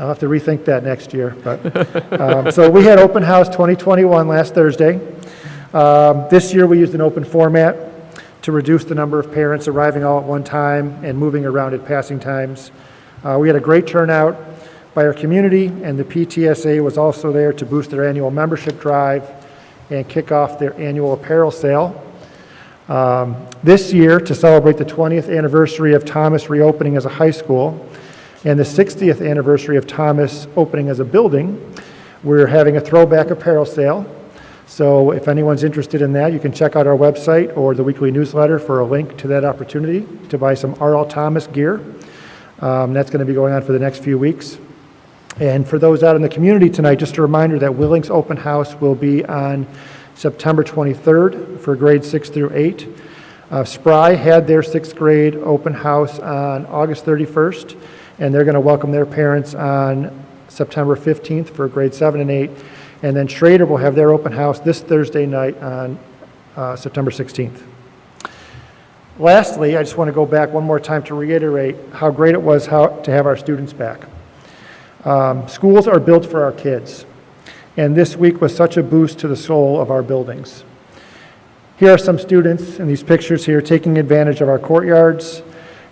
have to rethink that next year. But so we had open house 2021 last Thursday. This year we used an open format to reduce the number of parents arriving all at one time and moving around at passing times. We had a great turnout by our community, and the PTSA was also there to boost their annual membership drive and kick off their annual apparel sale. This year, to celebrate the 20th anniversary of Thomas reopening as a high school and the 60th anniversary of Thomas opening as a building, we're having a throwback apparel sale. So if anyone's interested in that, you can check out our website or the weekly newsletter for a link to that opportunity to buy some R.L. Thomas gear. That's going to be going on for the next few weeks. And for those out in the community tonight, just a reminder that Willing's open house will be on September 23rd for grades 6 through 8. Spry had their 6th grade open house on August 31st, and they're going to welcome their parents on September 15th for grades 7 and 8. And then Schrader will have their open house this Thursday night on September 16th. Lastly, I just want to go back one more time to reiterate how great it was to have our students back. Schools are built for our kids, and this week was such a boost to the soul of our buildings. Here are some students in these pictures here taking advantage of our courtyards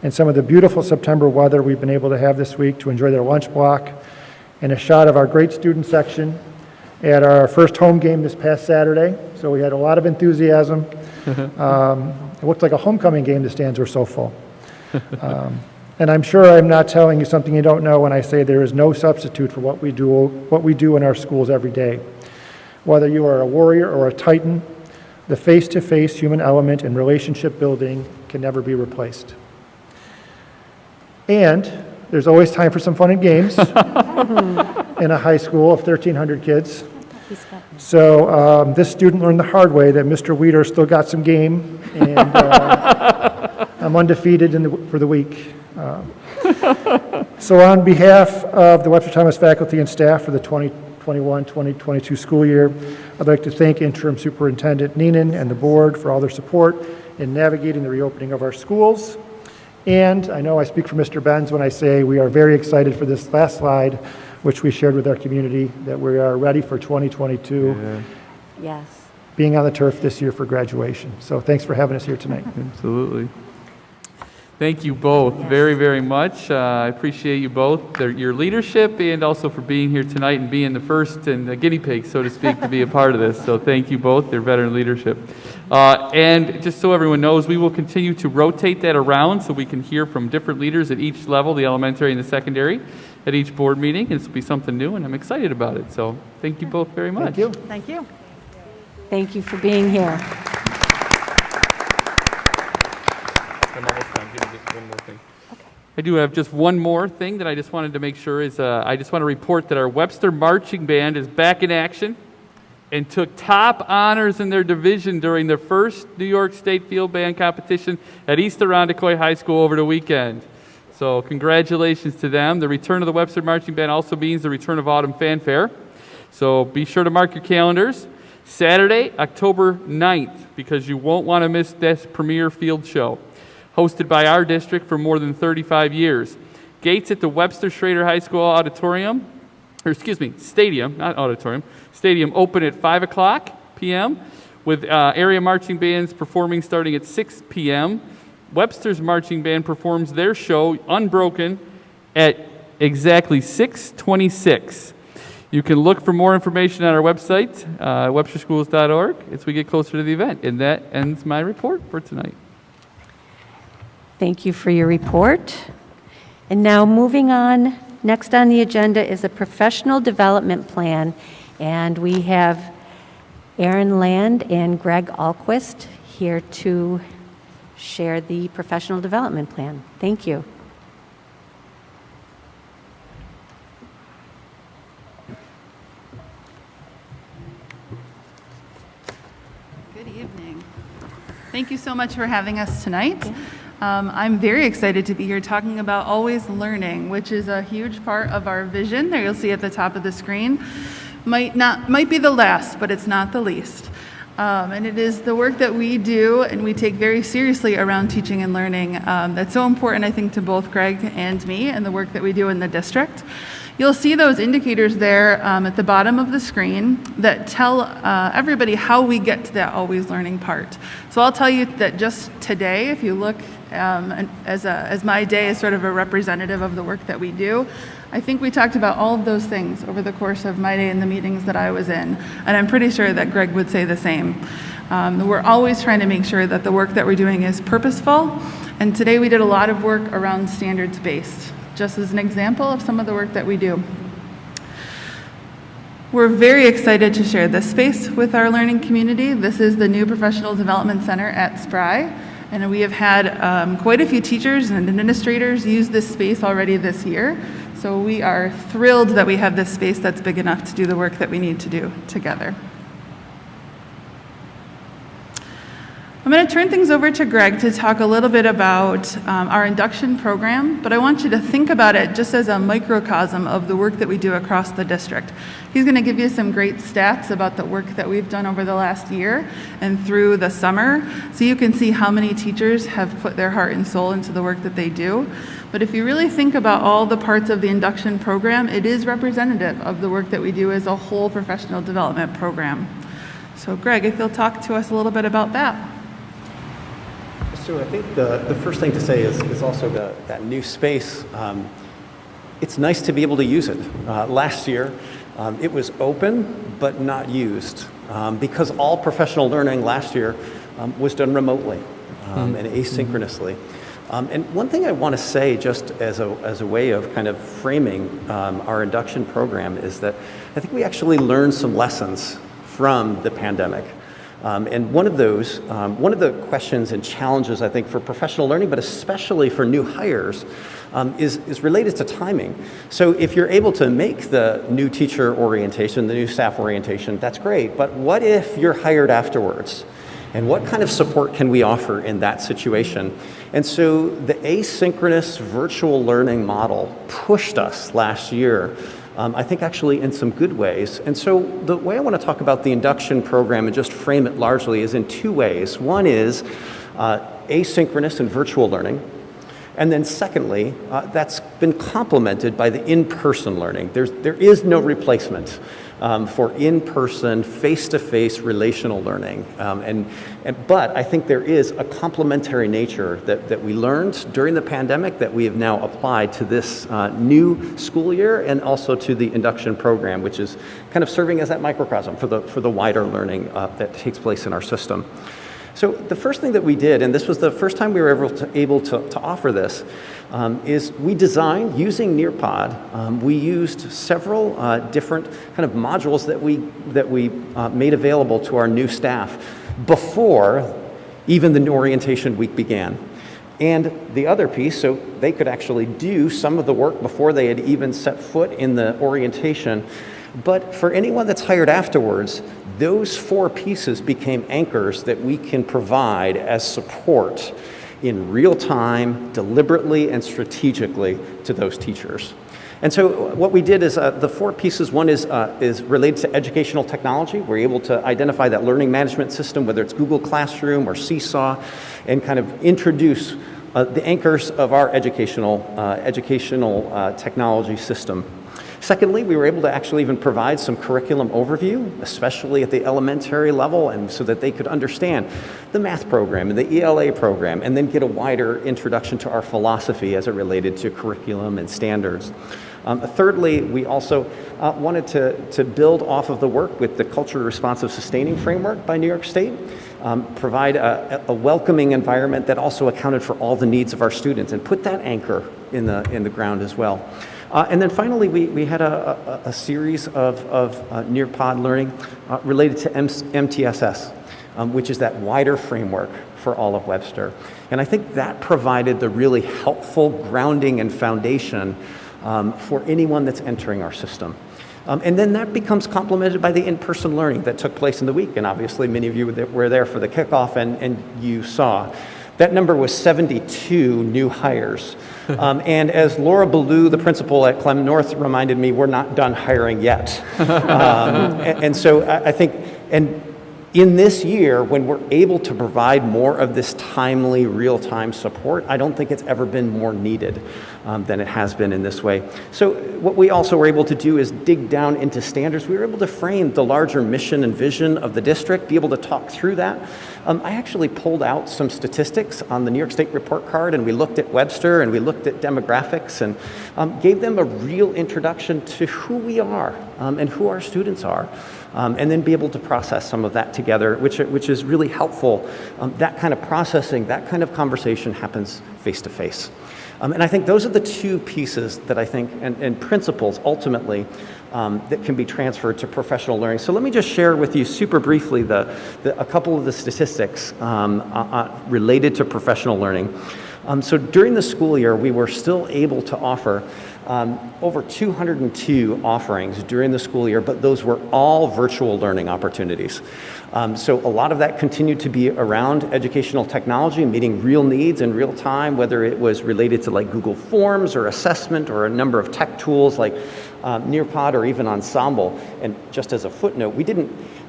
and some of the beautiful September weather we've been able to have this week to enjoy their lunch block, and a shot of our great student section at our first home game this past Saturday. So we had a lot of enthusiasm. It looked like a homecoming game, the stands were so full. And I'm sure I'm not telling you something you don't know when I say there is no substitute for what we do in our schools every day. Whether you are a warrior or a titan, the face-to-face human element in relationship building can never be replaced. And there's always time for some fun and games in a high school of 1,300 kids. So this student learned the hard way that Mr. Weeder still got some game, and I'm undefeated for the week. So on behalf of the Webster Thomas faculty and staff for the 2021-2022 school year, I'd like to thank Interim Superintendent Neenan and the board for all their support in navigating the reopening of our schools. And I know I speak for Mr. Benz when I say we are very excited for this last slide, which we shared with our community, that we are ready for 2022. Yes. Being on the turf this year for graduation. So thanks for having us here tonight. Absolutely. Thank you both very, very much. I appreciate you both, your leadership, and also for being here tonight and being the first and the guinea pig, so to speak, to be a part of this. So thank you both, your veteran leadership. And just so everyone knows, we will continue to rotate that around so we can hear from different leaders at each level, the elementary and the secondary, at each board meeting. This will be something new, and I'm excited about it. So thank you both very much. Thank you. Thank you. Thank you for being here. I'm almost done. Give me just one more thing. Okay. I do have just one more thing that I just wanted to make sure is I just want to report that our Webster Marching Band is back in action and took top honors in their division during their first New York State Field Band competition at East Irondequoit High School over the weekend. So congratulations to them. The return of the Webster Marching Band also means the return of Autumn Fanfare. So be sure to mark your calendars. Saturday, October 9th, because you won't want to miss this premier field show. Hosted by our district for more than 35 years. Gates at the Webster Schrader High School auditorium, stadium, not auditorium, stadium open at 5 o'clock p.m. with area marching bands performing starting at 6 p.m. Webster's marching band performs their show, Unbroken, at exactly 6:26. You can look for more information on our website, websterschools.org, as we get closer to the event. And that ends my report for tonight. Thank you for your report. And now moving on, next on the agenda is a professional development plan. And we have Aaron Land and Greg Alquist here to share the professional development plan. Thank you. Good evening. Thank you so much for having us tonight. I'm very excited to be here talking about always learning, which is a huge part of our vision. There you'll see at the top of the screen. Might be the last, but it's not the least. And it is the work that we do and we take very seriously around teaching and learning. That's so important, I think, to both Greg and me and the work that we do in the district. You'll see those indicators there at the bottom of the screen that tell everybody how we get to that always learning part. So I'll tell you that just today, if you look as my day is sort of a representative of the work that we do, I think we talked about all of those things over the course of my day in the meetings that I was in, and I'm pretty sure that Greg would say the same. We're always trying to make sure that the work that we're doing is purposeful, and today we did a lot of work around standards-based, just as an example of some of the work that we do. We're very excited to share this space with our learning community. This is the new Professional Development Center at Spry, and we have had quite a few teachers and administrators use this space already this year. So we are thrilled that we have this space that's big enough to do the work that we need to do together. I'm going to turn things over to Greg to talk a little bit about our induction program, but I want you to think about it just as a microcosm of the work that we do across the district. He's going to give you some great stats about the work that we've done over the last year and through the summer, so you can see how many teachers have put their heart and soul into the work that they do. But if you really think about all the parts of the induction program, it is representative of the work that we do as a whole professional development program. So Greg, if you'll talk to us a little bit about that. So I think the first thing to say is also that new space. It's nice to be able to use it. Last year, it was open but not used because all professional learning last year was done remotely and asynchronously. And one thing I want to say, just as a way of kind of framing our induction program, is that I think we actually learned some lessons from the pandemic. And one of the questions and challenges, I think, for professional learning, but especially for new hires, is related to timing. So if you're able to make the new teacher orientation, the new staff orientation, that's great. But what if you're hired afterwards? And what kind of support can we offer in that situation? And so the asynchronous virtual learning model pushed us last year, I think actually in some good ways. And so the way I want to talk about the induction program and just frame it largely is in two ways. One is asynchronous and virtual learning. And then secondly, that's been complemented by the in-person learning. There is no replacement for in-person, face-to-face relational learning. But I think there is a complementary nature that we learned during the pandemic that we have now applied to this new school year and also to the induction program, which is kind of serving as that microcosm for the wider learning that takes place in our system. So the first thing that we did, and this was the first time we were able to offer this, is we designed, using Nearpod, we used several different kind of modules that we made available to our new staff before even the orientation week began. And the other piece, so they could actually do some of the work before they had even set foot in the orientation. But for anyone that's hired afterwards, those four pieces became anchors that we can provide as support in real time, deliberately and strategically to those teachers. And so what we did is the four pieces, one is related to educational technology. We're able to identify that learning management system, whether it's Google Classroom or Seesaw, and kind of introduce the anchors of our educational technology system. Secondly, we were able to actually even provide some curriculum overview, especially at the elementary level, and so that they could understand the math program and the ELA program, and then get a wider introduction to our philosophy as it related to curriculum and standards. Thirdly, we also wanted to build off of the work with the Culturally Responsive Sustaining Framework by New York State, provide a welcoming environment that also accounted for all the needs of our students, and put that anchor in the ground as well. And then finally, we had a series of Nearpod learning related to MTSS, which is that wider framework for all of Webster. And I think that provided the really helpful grounding and foundation for anyone that's entering our system. And then that becomes complemented by the in-person learning that took place in the week. And obviously, many of you were there for the kickoff, and you saw. That number was 72 new hires. And as Laura Ballou, the principal at Clem North, reminded me, we're not done hiring yet. And so I think, and in this year, when we're able to provide more of this timely, real-time support, I don't think it's ever been more needed than it has been in this way. So what we also were able to do is dig down into standards. We were able to frame the larger mission and vision of the district, be able to talk through that. I actually pulled out some statistics on the New York State report card, and we looked at Webster, and we looked at demographics, and gave them a real introduction to who we are and who our students are. And then be able to process some of that together, which is really helpful. That kind of processing, that kind of conversation happens face-to-face. And I think those are the two pieces that I think, and principles ultimately, that can be transferred to professional learning. So let me just share with you super briefly a couple of the statistics related to professional learning. So during the school year, we were still able to offer over 202 offerings during the school year, but those were all virtual learning opportunities. So a lot of that continued to be around educational technology, meeting real needs in real time, whether it was related to like Google Forms or assessment or a number of tech tools like Nearpod or even Ensemble. And just as a footnote,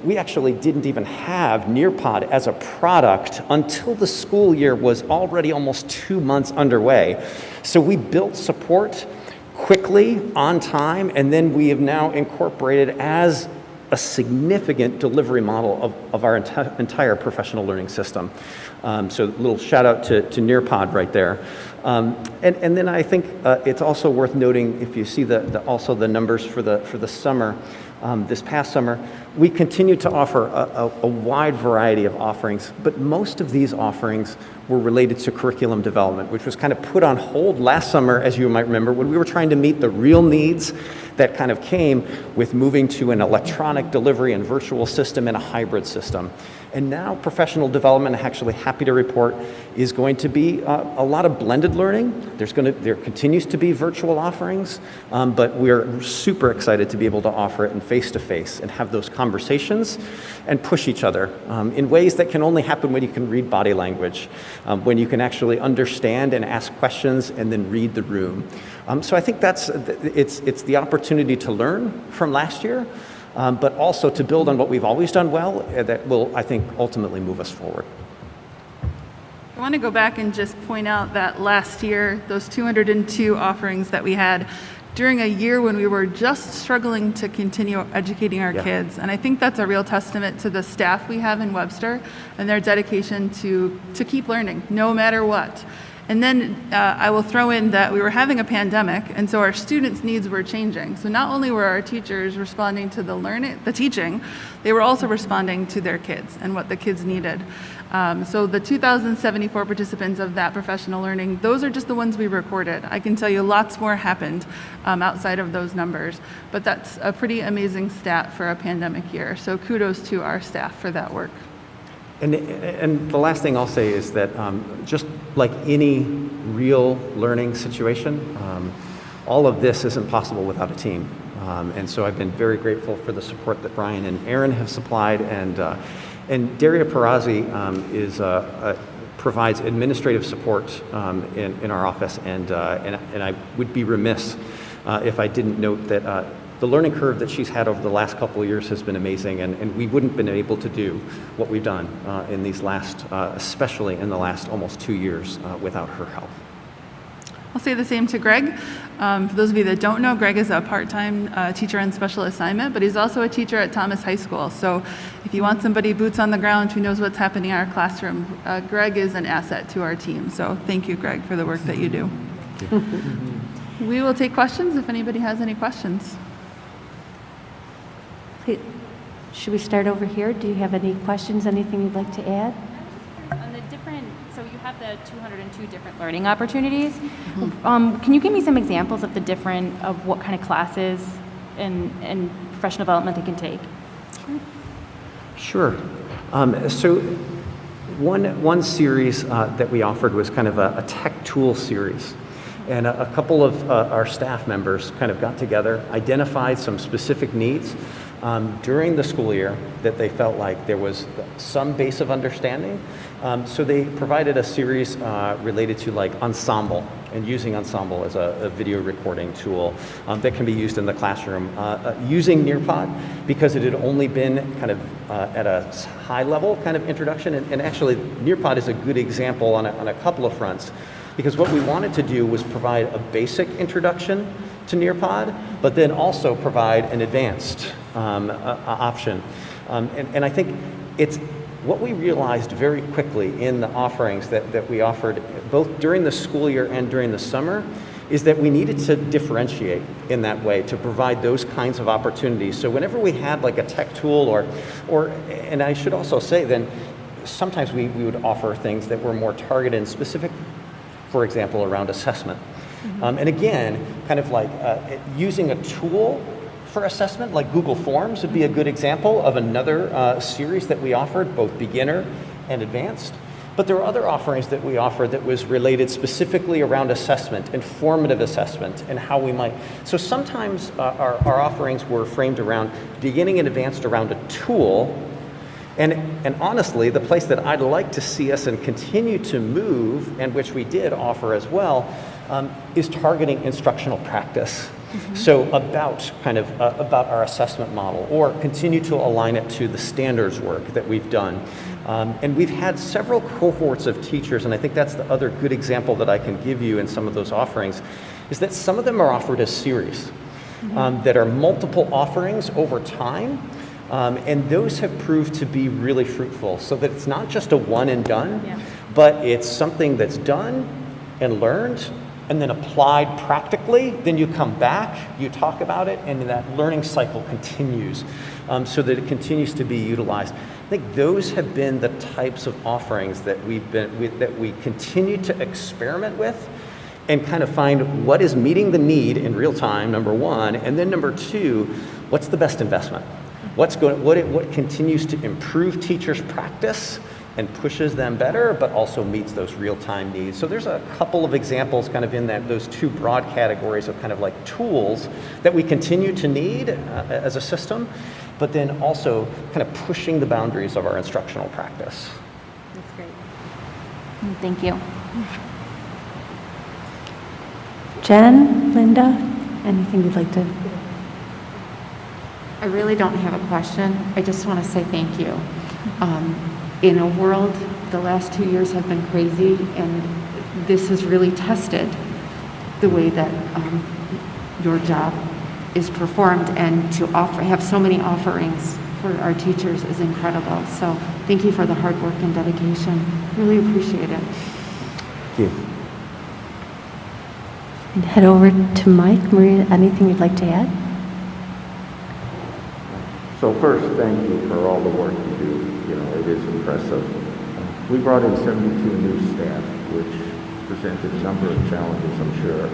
we actually didn't even have Nearpod as a product until the school year was already almost 2 months underway. So we built support quickly, on time, and then we have now incorporated as a significant delivery model of our entire professional learning system. So a little shout out to Nearpod right there. And then I think it's also worth noting, if you see also the numbers for the summer, this past summer, we continue to offer a wide variety of offerings, but most of these offerings were related to curriculum development, which was kind of put on hold last summer, as you might remember, when we were trying to meet the real needs that kind of came with moving to an electronic delivery and virtual system and a hybrid system. And now professional development, actually happy to report, is going to be a lot of blended learning. There continues to be virtual offerings, but we're super excited to be able to offer it in face-to-face and have those conversations and push each other in ways that can only happen when you can read body language, when you can actually understand and ask questions and then read the room. So I think it's the opportunity to learn from last year, but also to build on what we've always done well that will, I think, ultimately move us forward. I want to go back and just point out that last year, those 202 offerings that we had during a year when we were just struggling to continue educating our kids. And I think that's a real testament to the staff we have in Webster and their dedication to keep learning, no matter what. And then I will throw in that we were having a pandemic, and so our students' needs were changing. So not only were our teachers responding to the teaching, they were also responding to their kids and what the kids needed. So the 2,074 participants of that professional learning, those are just the ones we recorded. I can tell you lots more happened outside of those numbers, but that's a pretty amazing stat for a pandemic year. So kudos to our staff for that work. And the last thing I'll say is that just like any real learning situation, all of this isn't possible without a team. And so I've been very grateful for the support that Brian and Aaron have supplied. And Daria Perazzi provides administrative support in our office. And I would be remiss if I didn't note that the learning curve that she's had over the last couple of years has been amazing, and we wouldn't have been able to do what we've done in these last, especially in the last almost 2 years, without her help. I'll say the same to Greg. For those of you that don't know, Greg is a part-time teacher on special assignment, but he's also a teacher at Thomas High School. So if you want somebody boots on the ground who knows what's happening in our classroom, Greg is an asset to our team. So thank you, Greg, for the work that you do. We will take questions if anybody has any questions. Should we start over here? Do you have any questions, anything you'd like to add? On the different, so you have the 202 different learning opportunities. Can you give me some examples of what kind of classes and professional development they can take? Sure. So one series that we offered was kind of a tech tool series. And a couple of our staff members kind of got together, identified some specific needs during the school year that they felt like there was some base of understanding. So they provided a series related to like Ensemble and using Ensemble as a video recording tool that can be used in the classroom. Using Nearpod because it had only been kind of at a high level kind of introduction. And actually Nearpod is a good example on a couple of fronts. Because what we wanted to do was provide a basic introduction to Nearpod, but then also provide an advanced option. And I think it's what we realized very quickly in the offerings that we offered, both during the school year and during the summer, is that we needed to differentiate in that way to provide those kinds of opportunities. So whenever we had like a tech tool or and I should also say then, sometimes we would offer things that were more targeted and specific, for example, around assessment. And again, kind of like using a tool for assessment, like Google Forms would be a good example of another series that we offered, both beginner and advanced. But there were other offerings that we offered that was related specifically around assessment, informative assessment, and how we might. So sometimes our offerings were framed around beginning and advanced around a tool. And honestly, the place that I'd like to see us and continue to move, and which we did offer as well, is targeting instructional practice. So about about our assessment model, or continue to align it to the standards work that we've done. And we've had several cohorts of teachers, and I think that's the other good example that I can give you in some of those offerings, is that some of them are offered as series that are multiple offerings over time. And those have proved to be really fruitful, so that it's not just a one and done, but it's something that's done and learned and then applied practically. Then you come back, you talk about it, and that learning cycle continues so that it continues to be utilized. I think those have been the types of offerings that that we continue to experiment with and kind of find what is meeting the need in real time, number one, and then number two, what's the best investment? What continues to improve teachers' practice and pushes them better, but also meets those real-time needs. So there's a couple of examples kind of in those two broad categories of kind of like tools that we continue to need as a system, but then also kind of pushing the boundaries of our instructional practice. That's great. Thank you. Jen, Linda, anything you'd like to? I really don't have a question. I just want to say thank you. In a world, the last 2 years have been crazy, and this has really tested the way that your job is performed, and to have so many offerings for our teachers is incredible. So thank you for the hard work and dedication. Really appreciate it. Thank you. And head over to Mike. Maria, anything you'd like to add? So first, thank you for all the work you do. You know, it is impressive. We brought in 72 new staff, which presented a number of challenges, I'm sure.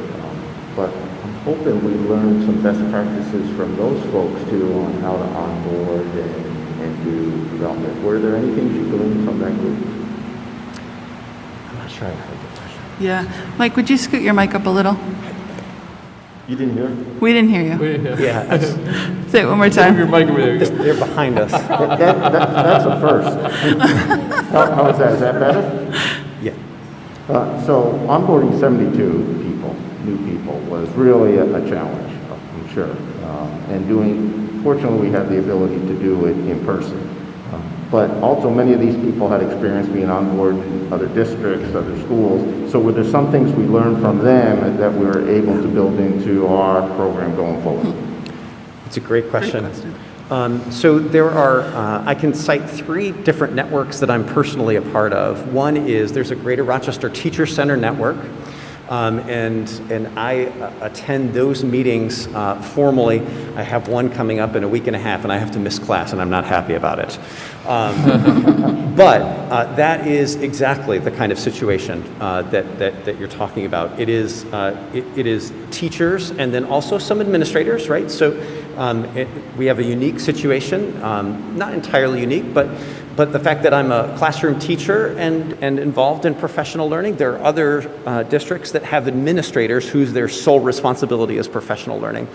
But I'm hoping we learned some best practices from those folks too on how to onboard and do development. Were there any things you gleaned from that group? I'm not sure I heard the question. Yeah. Mike, would you scoot your mic up a little? You didn't hear? We didn't hear you. Yeah. Say it one more time. Your mic over there. They're behind us. That's a first. How is that? Is that better? Yeah. So onboarding 72 people, new people, was really a challenge, I'm sure. Fortunately, we had the ability to do it in person. But also many of these people had experience being on board in other districts, other schools. So were there some things we learned from them that we were able to build into our program going forward? It's a great question. So there are, I can cite 3 different networks that I'm personally a part of. One is there's a Greater Rochester Teacher Center network. And I attend those meetings formally. I have one coming up in a week and a half, and I have to miss class, and I'm not happy about it. But that is exactly the kind of situation that you're talking about. It is teachers and then also some administrators, right? So we have a unique situation, not entirely unique, but the fact that I'm a classroom teacher and involved in professional learning, there are other districts that have administrators whose their sole responsibility is professional learning.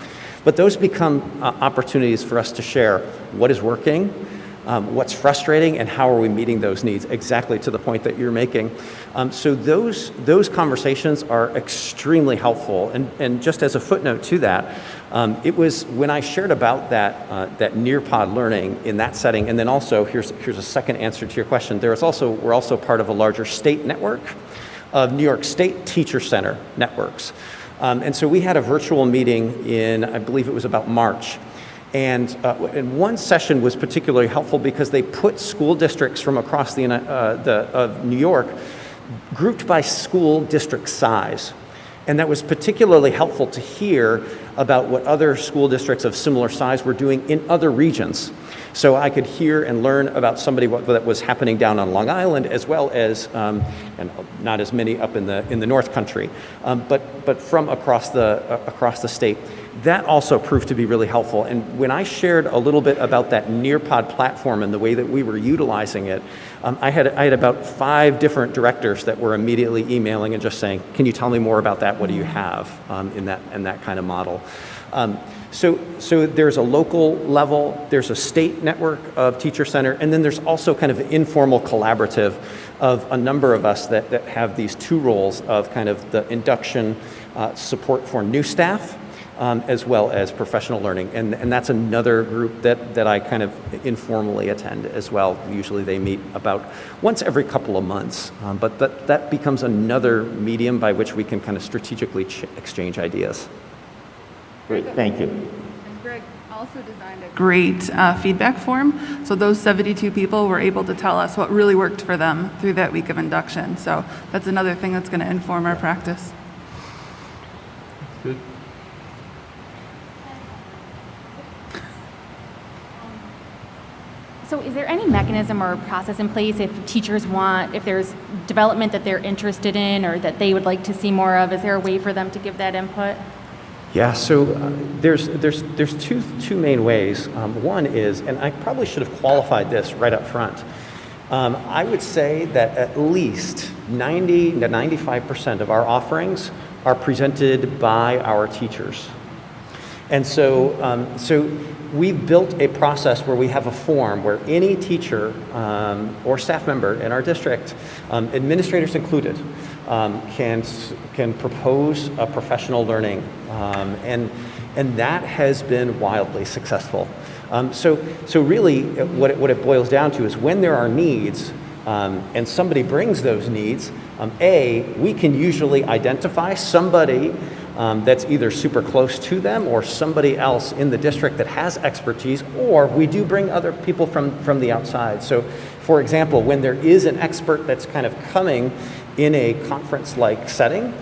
But those become opportunities for us to share what is working, what's frustrating, and how are we meeting those needs, exactly to the point that you're making. So those conversations are extremely helpful. And just as a footnote to that, it was when I shared about that Nearpod learning in that setting, and then also here's a second answer to your question. We're also part of a larger state network of New York State Teacher Center networks. And so we had a virtual meeting in, I believe it was about March. And one session was particularly helpful because they put school districts from across of New York grouped by school district size. And that was particularly helpful to hear about what other school districts of similar size were doing in other regions. So I could hear and learn about somebody that was happening down on Long Island, as well as, and not as many up in the North Country, but from across the state. That also proved to be really helpful. And when I shared a little bit about that Nearpod platform and the way that we were utilizing it, I had about 5 different directors that were immediately emailing and just saying, "Can you tell me more about that? What do you have in that kind of model?" So there's a local level, there's a state network of Teacher Center, and then there's also kind of an informal collaborative of a number of us that have these 2 roles of kind of the induction support for new staff, as well as professional learning. And that's another group that I kind of informally attend as well. Usually they meet about once every couple of months, but that becomes another medium by which we can kind of strategically exchange ideas. Great, thank you. And Greg also designed a great feedback form. So those 72 people were able to tell us what really worked for them through that week of induction. So that's another thing that's going to inform our practice. Good. So is there any mechanism or process in place if teachers if there's development that they're interested in or that they would like to see more of, is there a way for them to give that input? Yeah, so there's two main ways. One is, and I probably should have qualified this right up front, I would say that at least 90 to 95% of our offerings are presented by our teachers. And so we've built a process where we have a form where any teacher or staff member in our district, administrators included, can propose a professional learning, and that has been wildly successful. So really, what it boils down to is when there are needs, and somebody brings those needs, we can usually identify somebody that's either super close to them or somebody else in the district that has expertise, or we do bring other people from the outside. So, for example, when there is an expert that's kind of coming in a conference-like setting,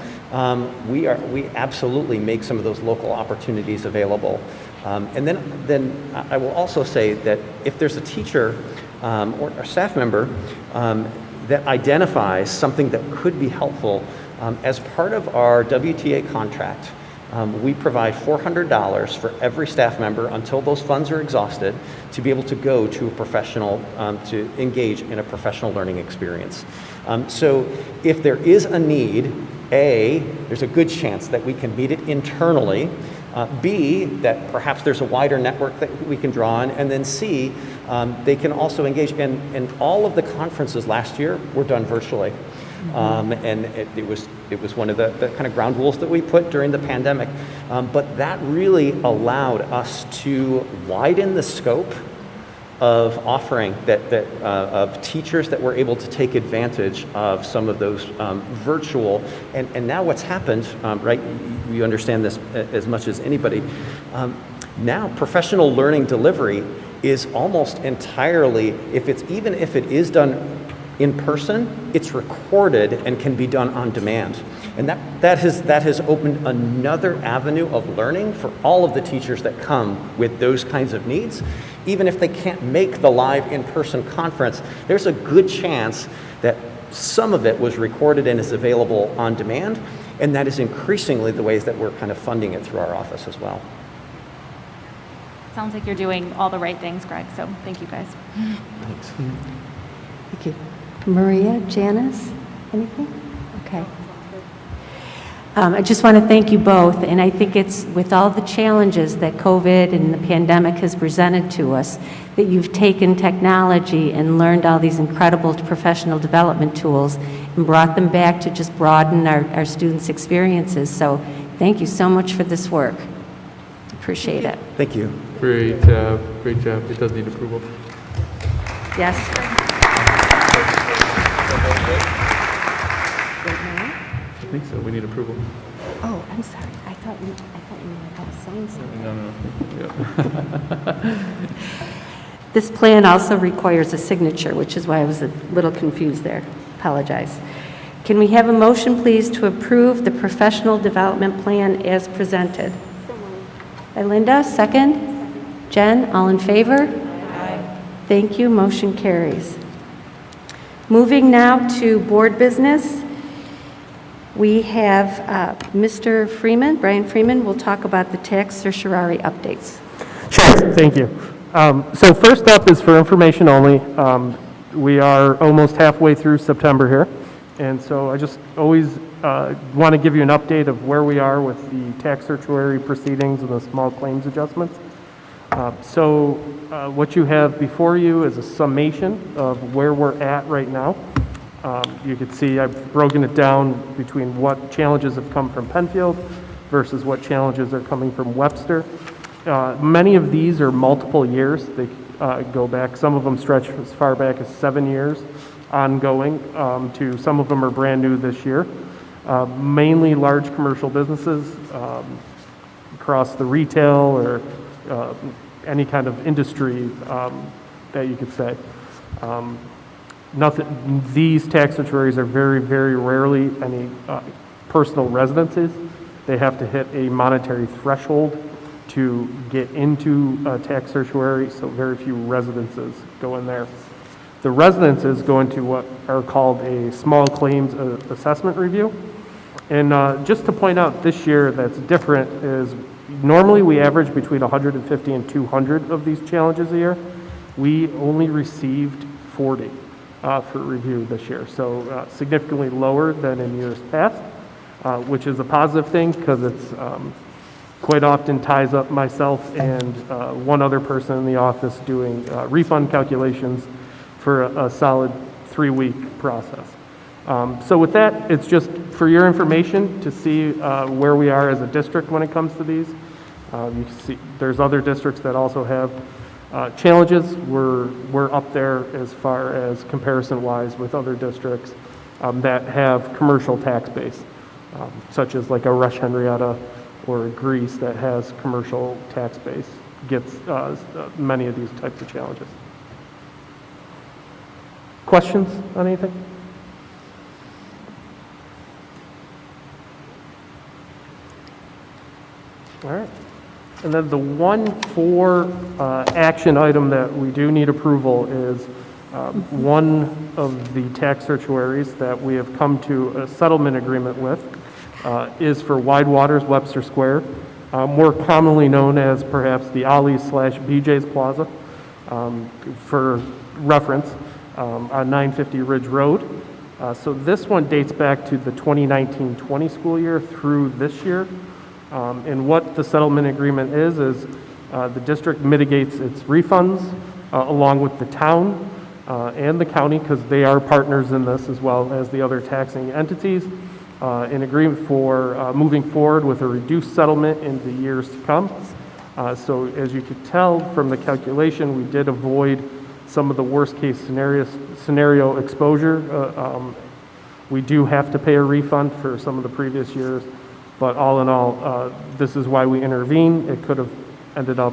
we absolutely make some of those local opportunities available. And then I will also say that if there's a teacher or a staff member that identifies something that could be helpful, as part of our WTA contract, we provide $400 for every staff member until those funds are exhausted to be able to go to a professional, to engage in a professional learning experience. So if there is a need, there's a good chance that we can meet it internally, B, that perhaps there's a wider network that we can draw on, and then C, they can also engage. And all of the conferences last year were done virtually. And it was one of the kind of ground rules that we put during the pandemic. But that really allowed us to widen the scope of offering of teachers that were able to take advantage of some of those virtual. And now what's happened, right, you understand this as much as anybody, now professional learning delivery is almost entirely, even if it is done in person, it's recorded and can be done on demand. And that has opened another avenue of learning for all of the teachers that come with those kinds of needs. Even if they can't make the live in-person conference, there's a good chance that some of it was recorded and is available on demand, and that is increasingly the ways that we're kind of funding it through our office as well. Sounds like you're doing all the right things, Greg, so thank you guys. Thanks. Thank you. Maria, Janice, anything? Okay. I just want to thank you both, and I think it's with all the challenges that COVID and the pandemic has presented to us, that you've taken technology and learned all these incredible professional development tools and brought them back to just broaden our students' experiences. So thank you so much for this work. Appreciate it. Thank you. Great job. Great job. It does need approval. Yes. I think so. We need approval. Oh, I'm sorry. I thought you had to sign something. No. Yeah. This plan also requires a signature, which is why I was a little confused there. Apologize. Can we have a motion, please, to approve the professional development plan as presented? By Linda, second. Jen, all in favor? Aye. Thank you. Motion carries. Moving now to board business. We have Mr. Freeman, Brian Freeman, will talk about the tax certiorari updates. Sure, thank you. So first up is for information only. We are almost halfway through September here, and so I just always want to give you an update of where we are with the tax certiorari proceedings and the small claims adjustments. What you have before you is a summation of where we're at right now. You can see I've broken it down between what challenges have come from Penfield versus what challenges are coming from Webster. Many of these are multiple years. They go back. Some of them stretch as far back as 7 years ongoing, to some of them are brand new this year. Mainly large commercial businesses across the retail or any kind of industry that you could say. These tax certiorari's are very, very rarely any personal residences. They have to hit a monetary threshold to get into a tax certiorari, so very few residences go in there. The residences go into what are called a small claims assessment review. And just to point out this year that's different is normally we average between 150 and 200 of these challenges a year. We only received 40 for review this year, so significantly lower than in years past, which is a positive thing because it's quite often ties up myself and one other person in the office doing refund calculations for a solid 3-week process. So with that, it's just for your information to see where we are as a district when it comes to these. You can see there's other districts that also have challenges. We're up there as far as comparison-wise with other districts that have commercial tax base, such as like a Rush Henrietta or a Greece that has commercial tax base gets many of these types of challenges. Questions on anything? All right. And then the one for action item that we do need approval is one of the tax certiorari's that we have come to a settlement agreement with is for Wide Waters Webster Square, more commonly known as perhaps the Ollie's/BJ's Plaza, for reference, on 950 Ridge Road. So this one dates back to the 2019-20 school year through this year. And what the settlement agreement is the district mitigates its refunds along with the town and the county, because they are partners in this as well as the other taxing entities, in agreement for moving forward with a reduced settlement in the years to come. So as you could tell from the calculation, we did avoid some of the worst case scenario exposure. We do have to pay a refund for some of the previous years. But all in all, this is why we intervene. It could have ended up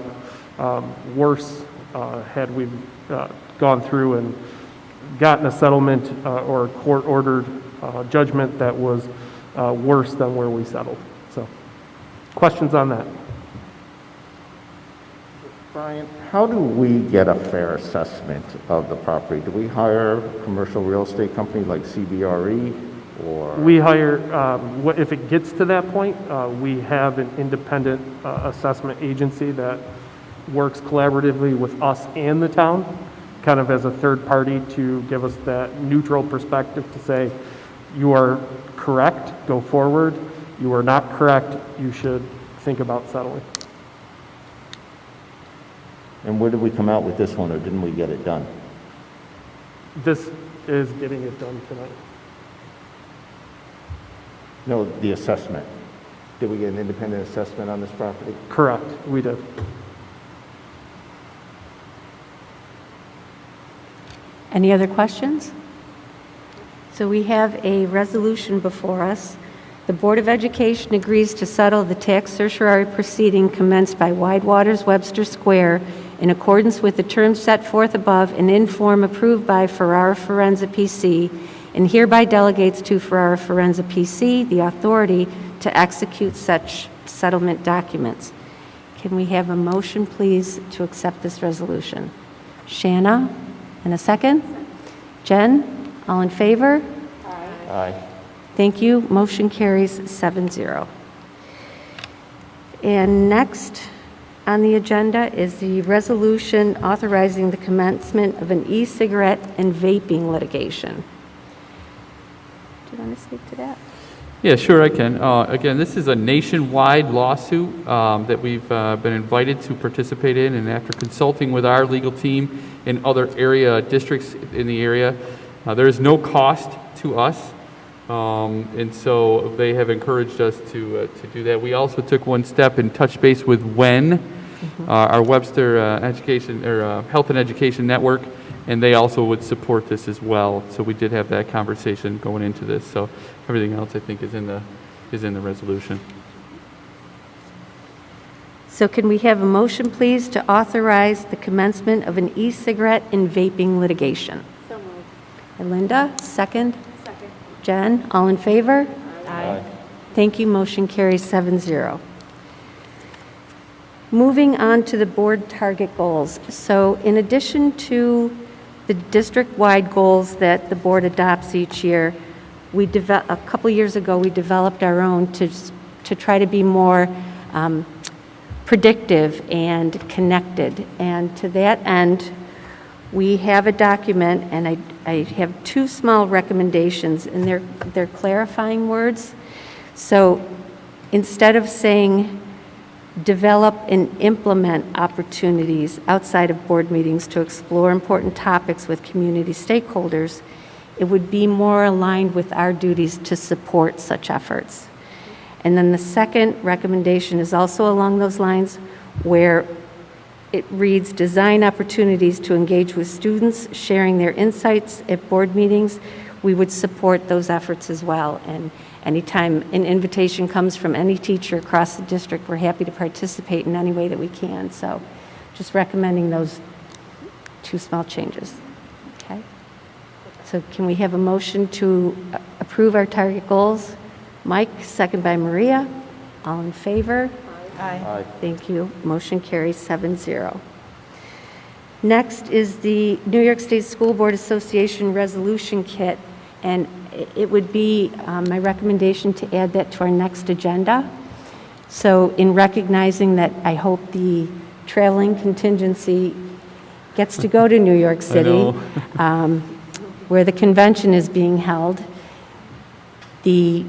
worse had we gone through and gotten a settlement or a court-ordered judgment that was worse than where we settled. So, questions on that? Brian, how do we get a fair assessment of the property? Do we hire a commercial real estate company like CBRE? Or we hire, if it gets to that point, we have an independent assessment agency that works collaboratively with us and the town, kind of as a third party to give us that neutral perspective to say, you are correct, go forward. You are not correct, you should think about settling. And where did we come out with this one, or didn't we get it done? This is getting it done tonight. No, the assessment. Did we get an independent assessment on this property? Correct, we did. Any other questions? So we have a resolution before us. The Board of Education agrees to settle the tax certiorari proceeding commenced by Wide Waters Webster Square in accordance with the terms set forth above and in form approved by Ferrara Forenza PC, and hereby delegates to Ferrara Forenza PC the authority to execute such settlement documents. Can we have a motion, please, to accept this resolution? Shanna, and a second? Jen, all in favor? Aye. Thank you. Motion carries 7-0. And next on the agenda is the resolution authorizing the commencement of an e-cigarette and vaping litigation. Do you want to speak to that? Yeah, sure, I can. Again, this is a nationwide lawsuit that we've been invited to participate in, and after consulting with our legal team and other area districts in the area, there is no cost to us, and so they have encouraged us to do that. We also took one step and touched base with WEN, our Webster Education or Health and Education Network, and they also would support this as well. So we did have that conversation going into this. So everything else I think is in the resolution. So can we have a motion, please, to authorize the commencement of an e-cigarette and vaping litigation? So moved. And Linda, second? Second. Jen, all in favor? Aye. Thank you. Motion carries 7-0. Moving on to the board target goals. So in addition to the district-wide goals that the board adopts each year, a couple years ago we developed our own to try to be more predictive and connected. And to that end, we have a document, and I have two small recommendations, and they're clarifying words. So instead of saying develop and implement opportunities outside of board meetings to explore important topics with community stakeholders, it would be more aligned with our duties to support such efforts. And then the second recommendation is also along those lines, where it reads design opportunities to engage with students, sharing their insights at board meetings. We would support those efforts as well. And anytime an invitation comes from any teacher across the district, we're happy to participate in any way that we can. So just recommending those two small changes. Okay. So can we have a motion to approve our target goals? Mike, second by Maria. All in favor? Aye. Thank you. Motion carries 7-0. Next is the New York State School Board Association Resolution Kit, and it would be my recommendation to add that to our next agenda. So in recognizing that I hope the trailing contingency gets to go to New York City, where the convention is being held, the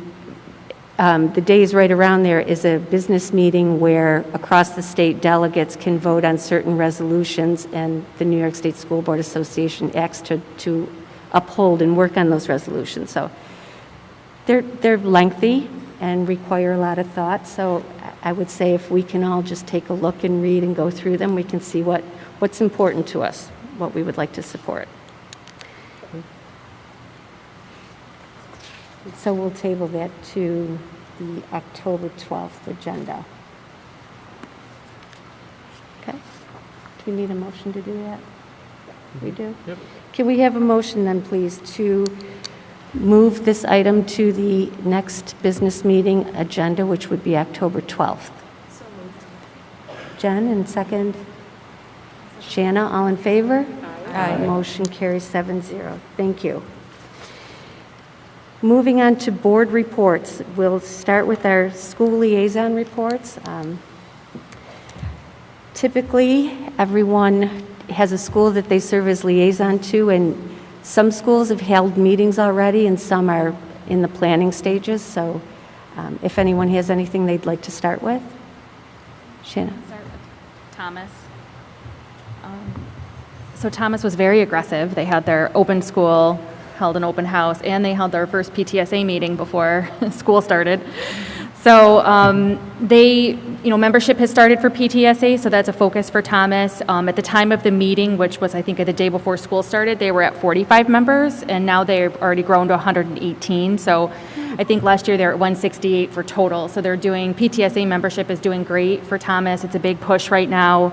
days right around there is a business meeting where across the state delegates can vote on certain resolutions, and the New York State School Board Association acts to uphold and work on those resolutions. So they're lengthy and require a lot of thought. So I would say if we can all just take a look and read and go through them, we can see what's important to us, what we would like to support. So we'll table that to the October 12th agenda. Okay. Do we need a motion to do that? We do? Yep. Can we have a motion then, please, to move this item to the next business meeting agenda, which would be October 12th? So moved. Jen, and second? Shanna, all in favor? Aye. Motion carries 7-0. Thank you. Moving on to board reports, we'll start with our school liaison reports. Typically, everyone has a school that they serve as liaison to, and some schools have held meetings already and some are in the planning stages. So if anyone has anything they'd like to start with. Shanna. Start with Thomas. So Thomas was very aggressive. They had their open school, held an open house, and they held their first PTSA meeting before school started. So membership has started for PTSA, so that's a focus for Thomas. At the time of the meeting, which was I think the day before school started, they were at 45 members, and now they've already grown to 118. So I think last year they were at 168 for total. So PTSA membership is doing great for Thomas. It's a big push right now.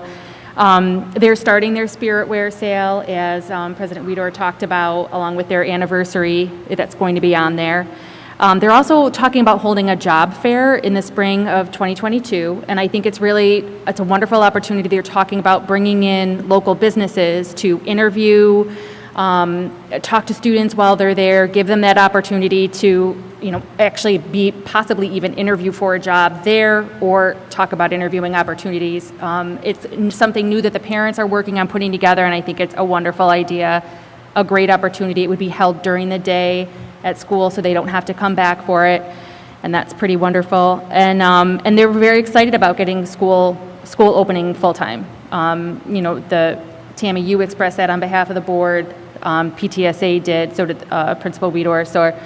They're starting their spirit wear sale, as President Weedor talked about, along with their anniversary that's going to be on there. They're also talking about holding a job fair in the spring of 2022, and I think it's a wonderful opportunity. They're talking about bringing in local businesses to interview, talk to students while they're there, give them that opportunity to, actually possibly even interview for a job there or talk about interviewing opportunities. It's something new that the parents are working on putting together, and I think it's a wonderful idea, a great opportunity. It would be held during the day at school, so they don't have to come back for it, and that's pretty wonderful. And they're very excited about getting school opening full time. Tammy, you expressed that on behalf of the board. PTSA did, so did Principal Weedor. So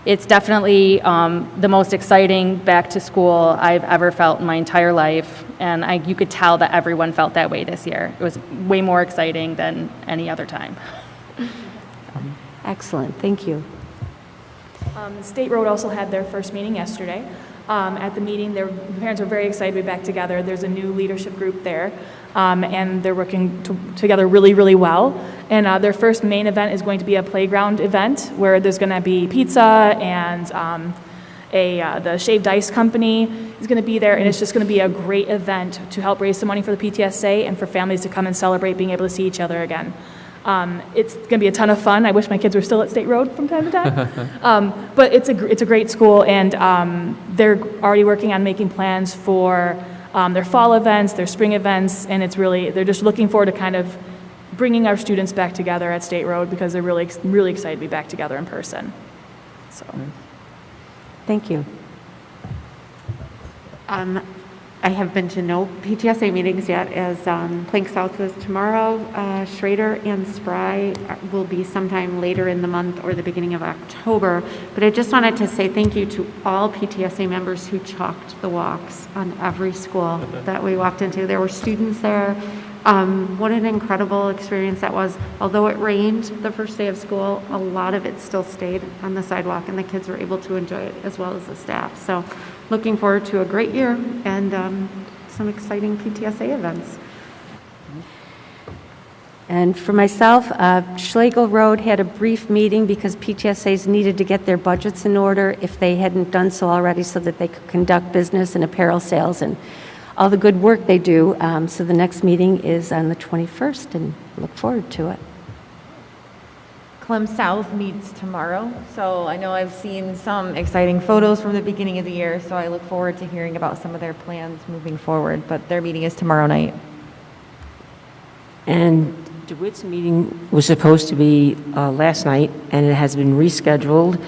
it's definitely the most exciting back to school I've ever felt in my entire life, and you could tell that everyone felt that way this year. It was way more exciting than any other time. Excellent, thank you. State Road also had their first meeting yesterday. At the meeting, the parents are very excited to be back together. There's a new leadership group there, and they're working together really, really well. And their first main event is going to be a playground event where there's going to be pizza and the shaved ice company is going to be there, and it's just going to be a great event to help raise some money for the PTSA and for families to come and celebrate being able to see each other again. It's going to be a ton of fun. I wish my kids were still at State Road from time to time. But it's a great school, and they're already working on making plans for their fall events, their spring events, and they're just looking forward to kind of bringing our students back together at State Road because they're really, really excited to be back together in person. So, thank you. I have been to no PTSA meetings yet, as Plank South is tomorrow. Schrader and Spry will be sometime later in the month or the beginning of October. But I just wanted to say thank you to all PTSA members who chalked the walks on every school that we walked into. There were students there. What an incredible experience that was. Although it rained the first day of school, a lot of it still stayed on the sidewalk, and the kids were able to enjoy it as well as the staff. So looking forward to a great year and some exciting PTSA events. And for myself, Schlegel Road had a brief meeting because PTSAs needed to get their budgets in order if they hadn't done so already, so that they could conduct business and apparel sales and all the good work they do. So the next meeting is on the 21st, and look forward to it. Clem South meets tomorrow, so I know I've seen some exciting photos from the beginning of the year, so I look forward to hearing about some of their plans moving forward, but their meeting is tomorrow night. And DeWitt's meeting was supposed to be last night, and it has been rescheduled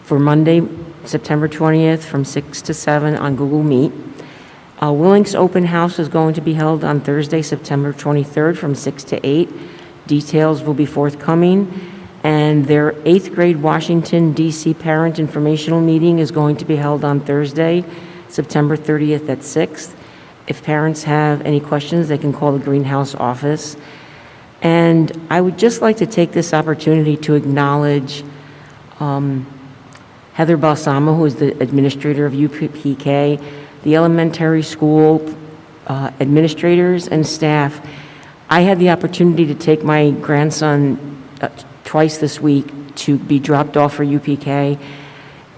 for Monday, September 20th from 6 to 7 on Google Meet. Willink's open house is going to be held on Thursday, September 23rd from 6 to 8. Details will be forthcoming. And their 8th grade Washington, D.C. parent informational meeting is going to be held on Thursday, September 30th at 6. If parents have any questions, they can call the Greenhouse office. And I would just like to take this opportunity to acknowledge Heather Balsamo, who is the administrator of UPK, the elementary school administrators and staff. I had the opportunity to take my grandson twice this week to be dropped off for UPK,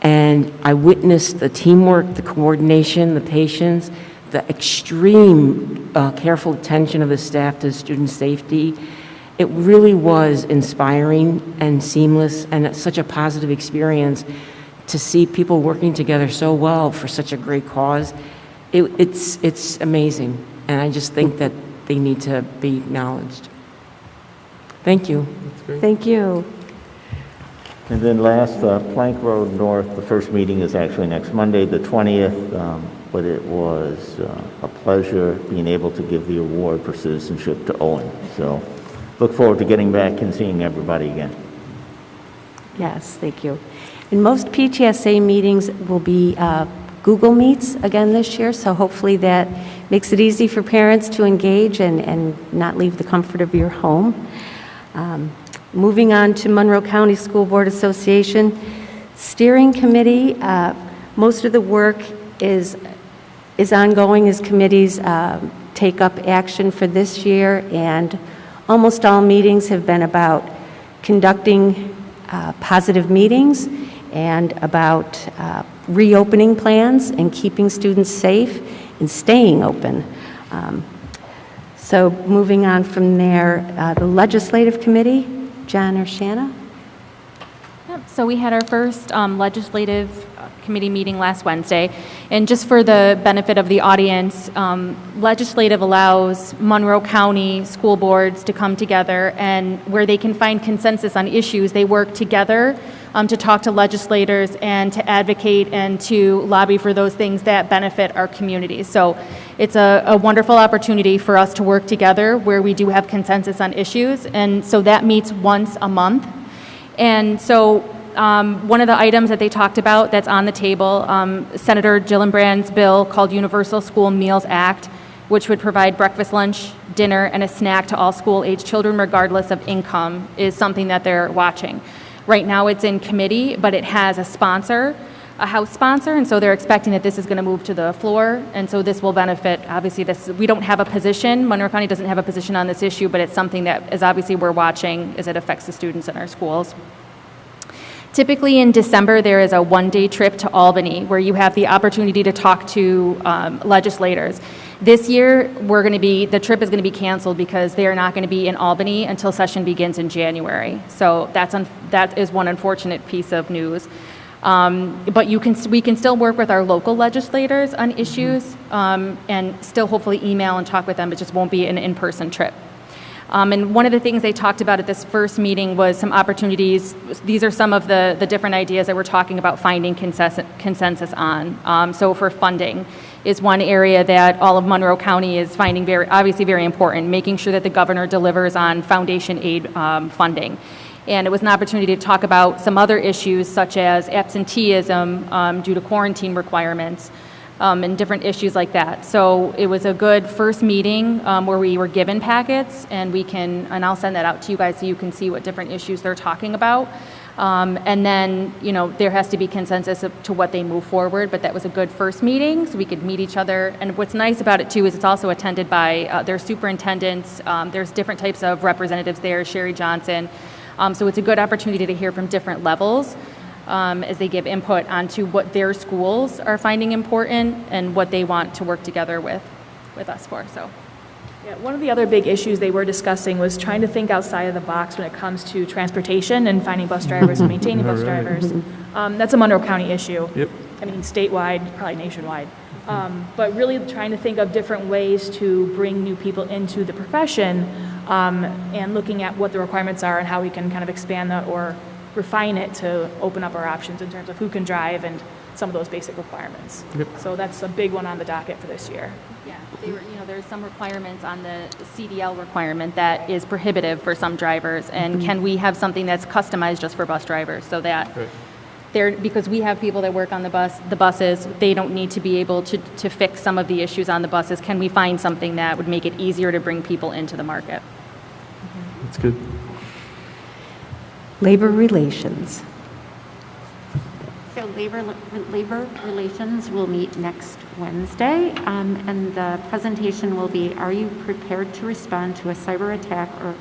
and I witnessed the teamwork, the coordination, the patience, the extreme careful attention of the staff to student safety. It really was inspiring and seamless, and such a positive experience to see people working together so well for such a great cause. It's amazing, and I just think that they need to be acknowledged. Thank you. Thank you. And then last, Plank Road North, the first meeting is actually next Monday, the 20th, but it was a pleasure being able to give the award for citizenship to Owen. So look forward to getting back and seeing everybody again. Yes, thank you. And most PTSA meetings will be Google Meets again this year, so hopefully that makes it easy for parents to engage and not leave the comfort of your home. Moving on to Monroe County School Board Association Steering Committee, most of the work is ongoing as committees take up action for this year, and almost all meetings have been about conducting positive meetings and about reopening plans and keeping students safe and staying open. So moving on from there, the Legislative Committee, John or Shanna? Yep, so we had our first legislative committee meeting last Wednesday, and just for the benefit of the audience, legislative allows Monroe County school boards to come together, and where they can find consensus on issues, they work together to talk to legislators and to advocate and to lobby for those things that benefit our communities. So it's a wonderful opportunity for us to work together where we do have consensus on issues, and so that meets once a month. And so one of the items that they talked about that's on the table, Senator Gillibrand's bill called Universal School Meals Act, which would provide breakfast, lunch, dinner, and a snack to all school-age children regardless of income, is something that they're watching. Right now it's in committee, but it has a sponsor, a House sponsor, and so they're expecting that this is going to move to the floor, and so this will benefit, obviously, we don't have a position, Monroe County doesn't have a position on this issue, but it's something that is obviously we're watching as it affects the students in our schools. Typically in December, there is a one-day trip to Albany where you have the opportunity to talk to legislators. This year, the trip is going to be canceled because they are not going to be in Albany until session begins in January. So that is one unfortunate piece of news. But we can still work with our local legislators on issues and still hopefully email and talk with them. It just won't be an in-person trip. And one of the things they talked about at this first meeting was some opportunities. These are some of the different ideas that we're talking about finding consensus on. So for funding is one area that all of Monroe County is finding obviously very important, making sure that the governor delivers on foundation aid funding. And it was an opportunity to talk about some other issues such as absenteeism due to quarantine requirements. And different issues like that. So it was a good first meeting where we were given packets, and I'll send that out to you guys so you can see what different issues they're talking about. And then, there has to be consensus to what they move forward, but that was a good first meeting, so we could meet each other. And what's nice about it, too, is it's also attended by their superintendents. There's different types of representatives there, Sherry Johnson. So it's a good opportunity to hear from different levels. As they give input onto what their schools are finding important and what they want to work together with us for. So, yeah, one of the other big issues they were discussing was trying to think outside of the box when it comes to transportation and finding bus drivers and maintaining bus drivers. That's a Monroe County issue. Yep. I mean, statewide, probably nationwide. But really trying to think of different ways to bring new people into the profession and looking at what the requirements are and how we can kind of expand that or refine it to open up our options in terms of who can drive and some of those basic requirements. Yep. So that's a big one on the docket for this year. Yeah, there's some requirements on the CDL requirement that is prohibitive for some drivers, and can we have something that's customized just for bus drivers so that because we have people that work on the buses, they don't need to be able to fix some of the issues on the buses. Can we find something that would make it easier to bring people into the market? That's good. Labor relations. So labor relations will meet next Wednesday, and the presentation will be, are you prepared to respond to a cyber attack or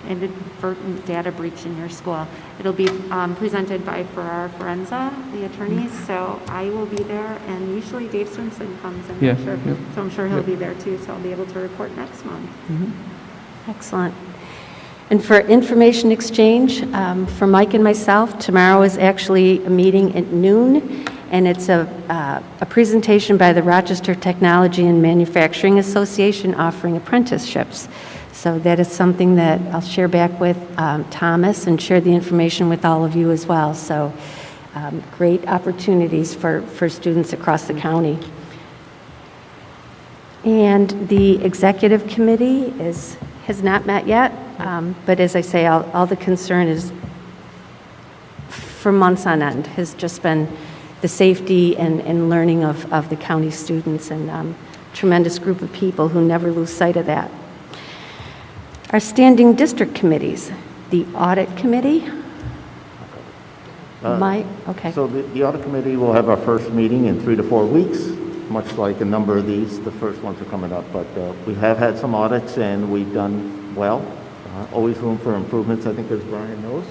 inadvertent data breach in your school? It'll be presented by Farrar Forenza, the attorneys, so I will be there, and usually Dave Swinson comes, and so I'm sure he'll be there too, so I'll be able to report next month. Excellent. And for information exchange, for Mike and myself, tomorrow is actually a meeting at noon, and it's a presentation by the Rochester Technology and Manufacturing Association offering apprenticeships. So that is something that I'll share back with Thomas and share the information with all of you as well. So great opportunities for students across the county. And the executive committee has not met yet, but as I say, all the concern is for months on end has just been the safety and learning of the county students, and tremendous group of people who never lose sight of that. Our standing district committees, the audit committee. Okay. So the audit committee will have our first meeting in 3 to 4 weeks, much like a number of these. The first ones are coming up, but we have had some audits and we've done well. Always room for improvements, I think, as Brian knows.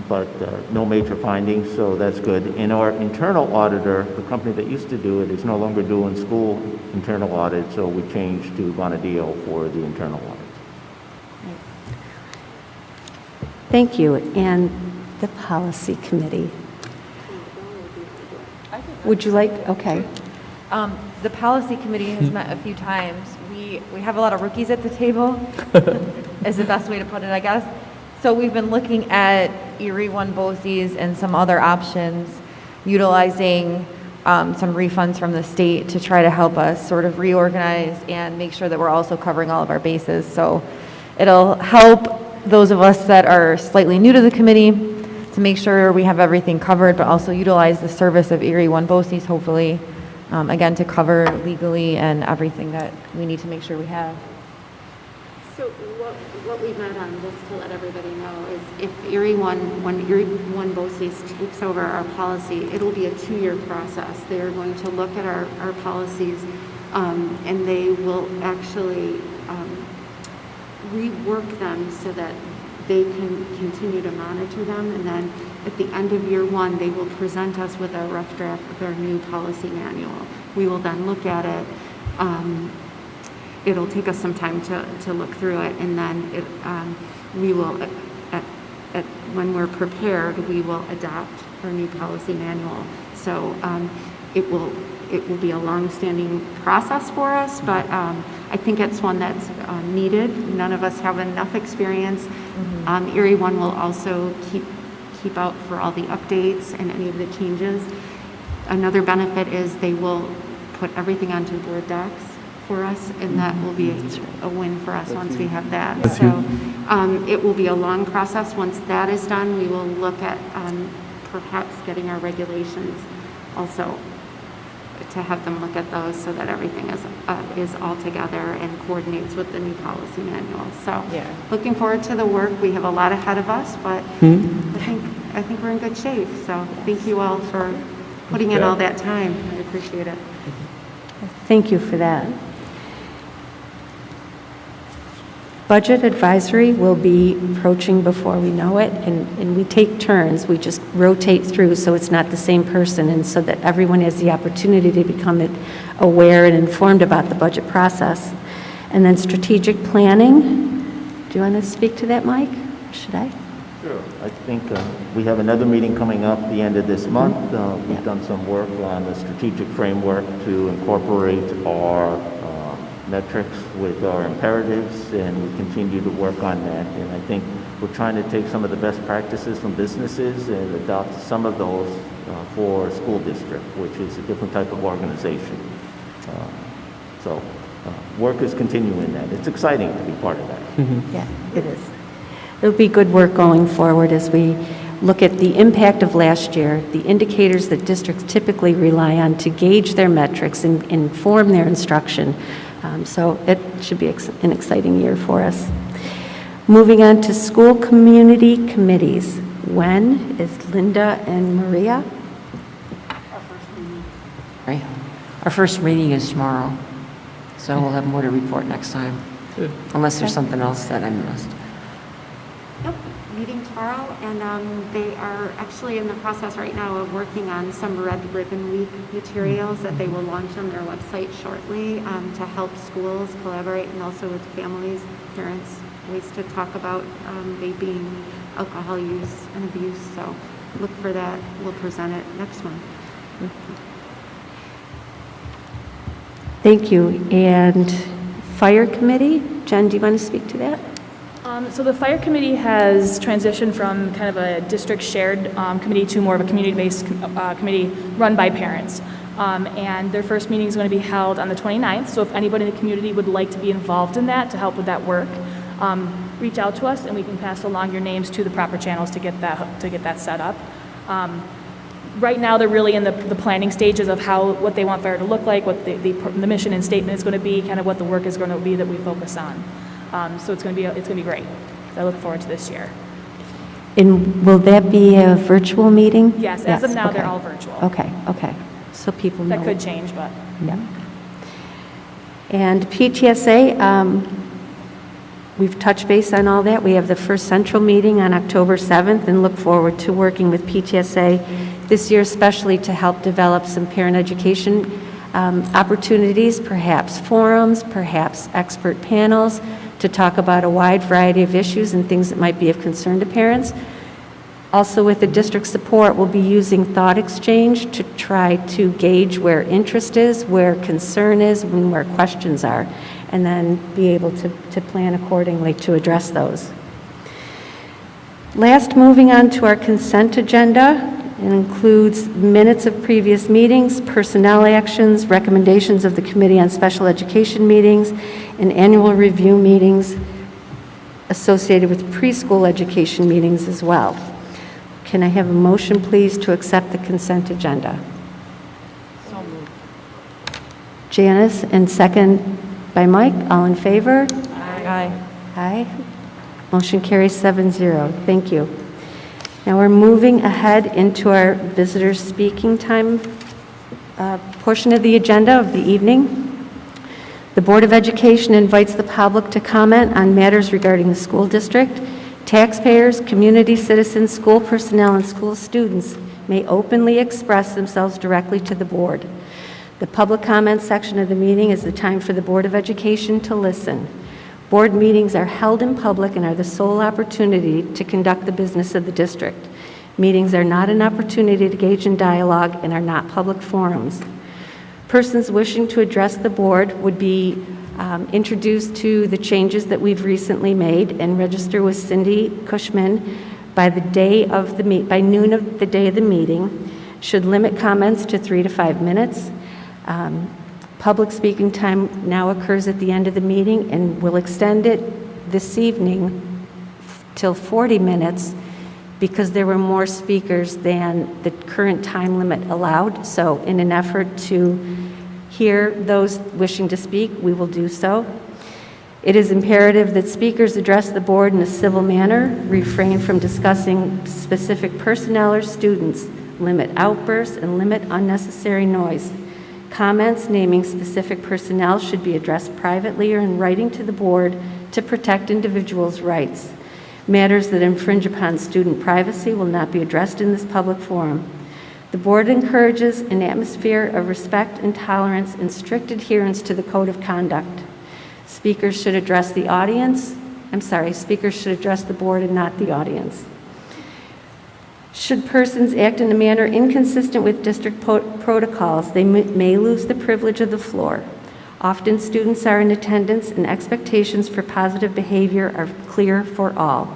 but no major findings, so that's good. And our internal auditor, the company that used to do it, is no longer doing school internal audit, so we changed to Bonadio for the internal audit. Thank you. And the policy committee. Would you like, okay. The policy committee has met a few times. We have a lot of rookies at the table, is the best way to put it, I guess. So we've been looking at Erie One BOCES and some other options, utilizing some refunds from the state to try to help us sort of reorganize and make sure that we're also covering all of our bases. So it'll help those of us that are slightly new to the committee to make sure we have everything covered, but also utilize the service of Erie One BOCES, hopefully, again, to cover legally and everything that we need to make sure we have. So what we met on, just to let everybody know, is if when Erie One BOCES takes over our policy, it'll be a 2-year process. They are going to look at our policies, and they will actually rework them so that they can continue to monitor them, and then at the end of year 1, they will present us with a rough draft of their new policy manual. We will then look at it. It'll take us some time to look through it, and then we will, when we're prepared, we will adopt our new policy manual. So it will be a long-standing process for us, but I think it's one that's needed. None of us have enough experience. Erie One will also keep out for all the updates and any of the changes. Another benefit is they will put everything onto board docs for us, and that will be a win for us once we have that. So it will be a long process. Once that is done, we will look at perhaps getting our regulations also to have them look at those so that everything is all together and coordinates with the new policy manual. So looking forward to the work. We have a lot ahead of us, but I think we're in good shape. So thank you all for putting in all that time. I appreciate it. Thank you for that. Budget advisory will be approaching before we know it, and we take turns. We just rotate through so it's not the same person, and so that everyone has the opportunity to become aware and informed about the budget process. And then strategic planning. Do you want to speak to that, Mike? Or should I? Sure. I think we have another meeting coming up the end of this month. We've done some work on the strategic framework to incorporate our metrics with our imperatives, and we continue to work on that. And I think we're trying to take some of the best practices from businesses and adopt some of those for school district, which is a different type of organization. So work is continuing that. It's exciting to be part of that. Yeah, it is. It'll be good work going forward as we look at the impact of last year, the indicators that districts typically rely on to gauge their metrics and inform their instruction. So it should be an exciting year for us. Moving on to school community committees. When is Linda and Maria? Our first meeting is tomorrow, so we'll have more to report next time, unless there's something else that I missed. Nope, meeting tomorrow, and they are actually in the process right now of working on some Red Ribbon Week materials that they will launch on their website shortly to help schools collaborate, and also with families, parents, ways to talk about vaping, alcohol use, and abuse. So look for that. We'll present it next month. Thank you. And fire committee, Jen, do you want to speak to that? So the fire committee has transitioned from kind of a district shared committee to more of a community-based committee run by parents. And their first meeting is going to be held on the 29th. So if anybody in the community would like to be involved in that, to help with that work, reach out to us and we can pass along your names to the proper channels to get that set up. Right now, they're really in the planning stages of what they want fire to look like, what the mission and statement is going to be, kind of what the work is going to be that we focus on. So it's going to be great. I look forward to this year. And will that be a virtual meeting? Yes, as of now, they're all virtual. Okay. So people know. That could change, but. Yeah. And PTSA, we've touched base on all that. We have the first central meeting on October 7th and look forward to working with PTSA this year, especially to help develop some parent education opportunities, perhaps forums, perhaps expert panels to talk about a wide variety of issues and things that might be of concern to parents. Also, with the district support, we'll be using thought exchange to try to gauge where interest is, where concern is, and where questions are, and then be able to plan accordingly to address those. Last, moving on to our consent agenda. It includes minutes of previous meetings, personnel actions, recommendations of the Committee on Special Education meetings, and annual review meetings associated with preschool education meetings as well. Can I have a motion, please, to accept the consent agenda? So moved. Janice, and second by Mike. All in favor? Aye. Aye. Motion carries 7-0. Thank you. Now we're moving ahead into our visitor speaking time portion of the agenda of the evening. The Board of Education invites the public to comment on matters regarding the school district. Taxpayers, community citizens, school personnel, and school students may openly express themselves directly to the board. The public comment section of the meeting is the time for the Board of Education to listen. Board meetings are held in public and are the sole opportunity to conduct the business of the district. Meetings are not an opportunity to engage in dialogue and are not public forums. Persons wishing to address the board would be introduced to the changes that we've recently made and register with Cindy Cushman by noon of the day of the meeting. Should limit comments to 3 to 5 minutes. Public speaking time now occurs at the end of the meeting, and we'll extend it this evening till 40 minutes because there were more speakers than the current time limit allowed. So in an effort to hear those wishing to speak, we will do so. It is imperative that speakers address the board in a civil manner, refrain from discussing specific personnel or students, limit outbursts, and limit unnecessary noise. Comments naming specific personnel should be addressed privately or in writing to the board to protect individuals' rights. Matters that infringe upon student privacy will not be addressed in this public forum. The board encourages an atmosphere of respect and tolerance and strict adherence to the code of conduct. Speakers should address the board and not the audience. Should persons act in a manner inconsistent with district protocols, they may lose the privilege of the floor. Often students are in attendance and expectations for positive behavior are clear for all.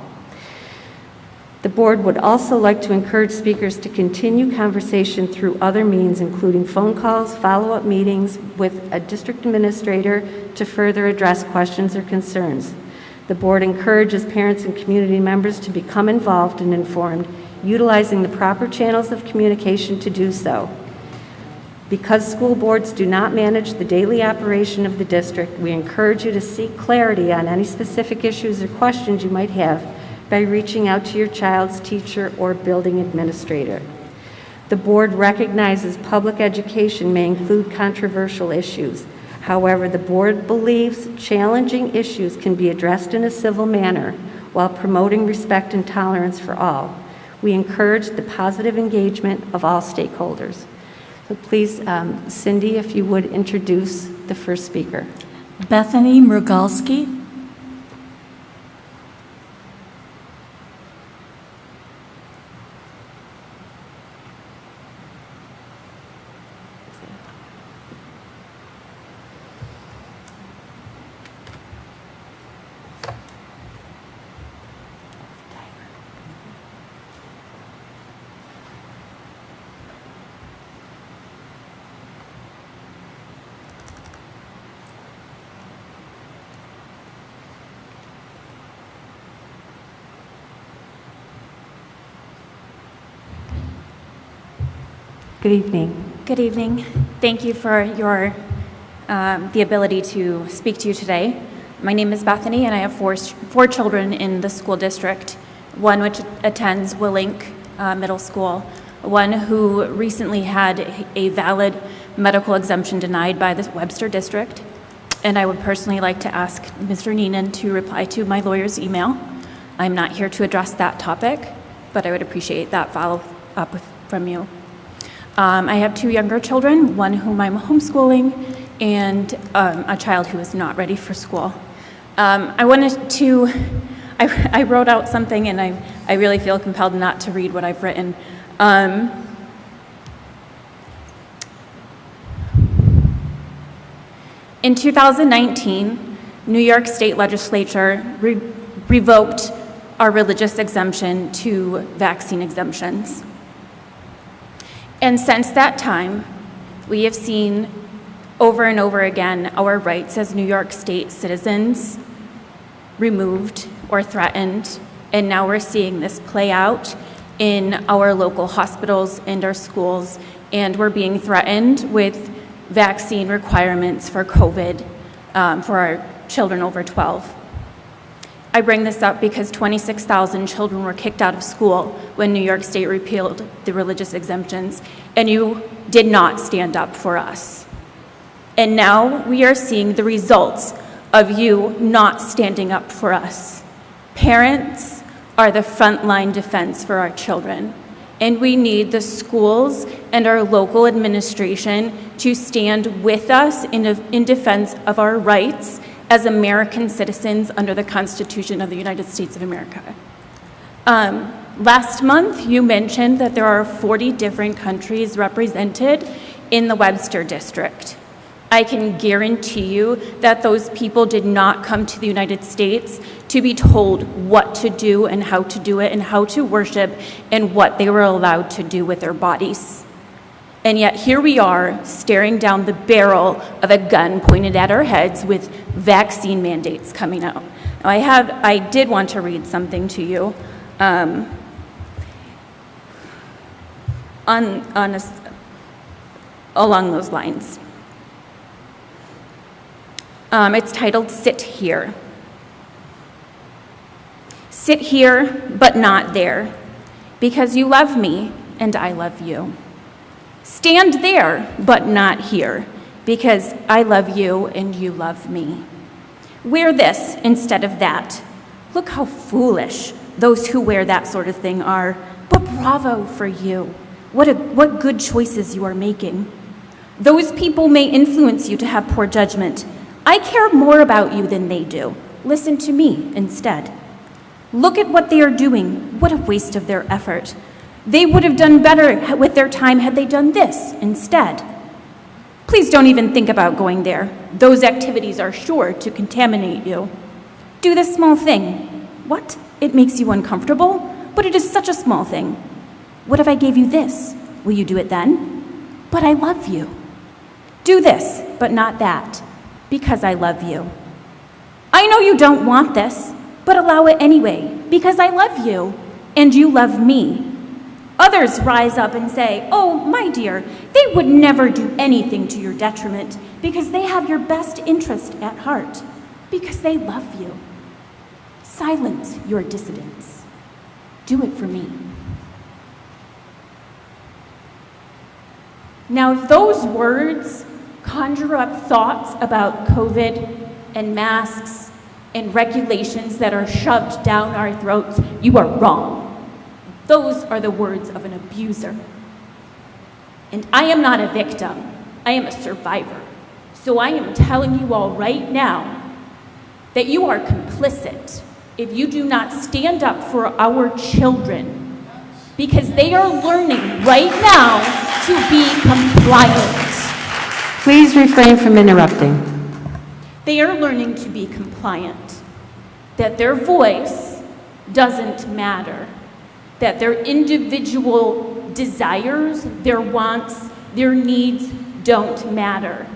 The board would also like to encourage speakers to continue conversation through other means, including phone calls, follow-up meetings with a district administrator to further address questions or concerns. The board encourages parents and community members to become involved and informed, utilizing the proper channels of communication to do so. Because school boards do not manage the daily operation of the district, we encourage you to seek clarity on any specific issues or questions you might have by reaching out to your child's teacher or building administrator. The board recognizes public education may include controversial issues. However, the board believes challenging issues can be addressed in a civil manner while promoting respect and tolerance for all. We encourage the positive engagement of all stakeholders. So please, Cindy, if you would introduce the first speaker. Bethany Mrugalski. Good evening. Good evening. Thank you for the ability to speak to you today. My name is Bethany, and I have four children in the school district, one which attends Willink Middle School, one who recently had a valid medical exemption denied by the Webster district, and I would personally like to ask Mr. Neenan to reply to my lawyer's email. I'm not here to address that topic, but I would appreciate that follow-up from you. I have 2 younger children, one whom I'm homeschooling, and a child who is not ready for school. I wrote out something, and I really feel compelled not to read what I've written. In 2019, New York State Legislature revoked our religious exemption to vaccine exemptions. And since that time, we have seen over and over again our rights as New York State citizens removed or threatened, and now we're seeing this play out in our local hospitals and our schools, and we're being threatened with vaccine requirements for COVID for our children over 12. I bring this up because 26,000 children were kicked out of school when New York State repealed the religious exemptions, and you did not stand up for us. And now we are seeing the results of you not standing up for us. Parents are the frontline defense for our children, and we need the schools and our local administration to stand with us in defense of our rights as American citizens under the Constitution of the United States of America. Last month, you mentioned that there are 40 different countries represented in the Webster district. I can guarantee you that those people did not come to the United States to be told what to do and how to do it and how to worship and what they were allowed to do with their bodies. And yet here we are staring down the barrel of a gun pointed at our heads with vaccine mandates coming out. Now I did want to read something to you along those lines. It's titled "Sit Here." Sit here, but not there, because you love me and I love you. Stand there, but not here, because I love you and you love me. Wear this instead of that. Look how foolish those who wear that sort of thing are, but bravo for you. What good choices you are making. Those people may influence you to have poor judgment. I care more about you than they do. Listen to me instead. Look at what they are doing. What a waste of their effort. They would have done better with their time had they done this instead. Please don't even think about going there. Those activities are sure to contaminate you. Do this small thing. What? It makes you uncomfortable? But it is such a small thing. What if I gave you this? Will you do it then? But I love you. Do this, but not that, because I love you. I know you don't want this, but allow it anyway, because I love you, and you love me. Others rise up and say, oh, my dear, they would never do anything to your detriment, because they have your best interest at heart, because they love you. Silence your dissidents. Do it for me. Now, if those words conjure up thoughts about COVID and masks and regulations that are shoved down our throats, you are wrong. Those are the words of an abuser. And I am not a victim, I am a survivor. So I am telling you all right now that you are complicit if you do not stand up for our children, because they are learning right now to be compliant. Please refrain from interrupting. They are learning to be compliant, that their voice doesn't matter, that their individual desires, their wants, their needs don't matter.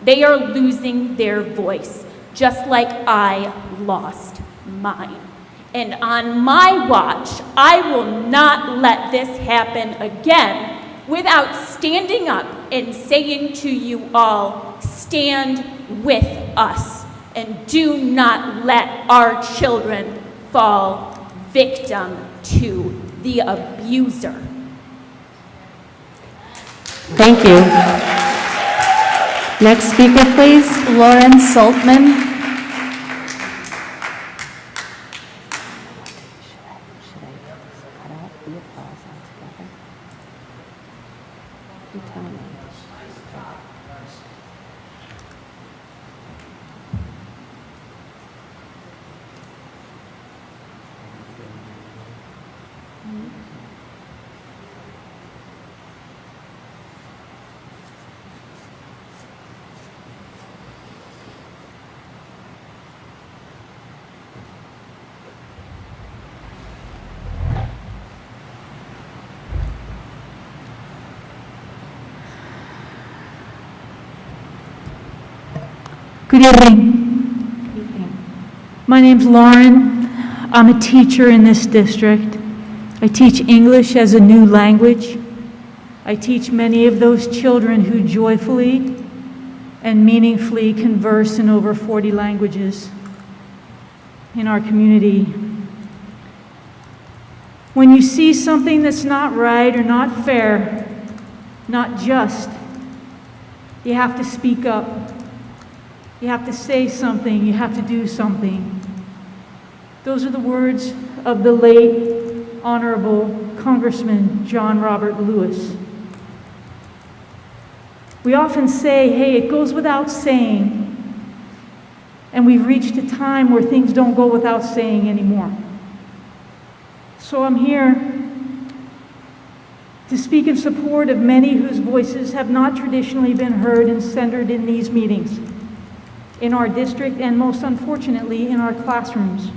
They are losing their voice, just like I lost mine. And on my watch, I will not let this happen again without standing up and saying to you all, stand with us and do not let our children fall victim to the abuser. Thank you. Next speaker, please. Lauren Saltman. Good evening. My name's Lauren. I'm a teacher in this district. I teach English as a new language. I teach many of those children who joyfully and meaningfully converse in over 40 languages in our community. When you see something that's not right or not fair, not just, you have to speak up. You have to say something. You have to do something. Those are the words of the late Honorable Congressman John Robert Lewis. We often say, hey, it goes without saying, and we've reached a time where things don't go without saying anymore. So I'm here to speak in support of many whose voices have not traditionally been heard and centered in these meetings, in our district, and most unfortunately, in our classrooms.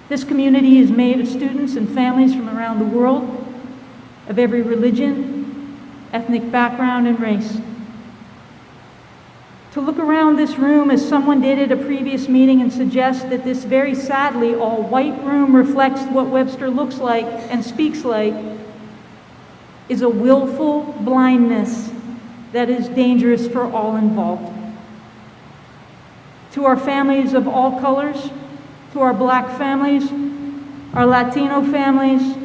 This community is made of students and families from around the world, of every religion, ethnic background, and race. To look around this room as someone did at a previous meeting and suggest that this very sadly all-white room reflects what Webster looks like and speaks like is a willful blindness that is dangerous for all involved. To our families of all colors, to our Black families, our Latino families,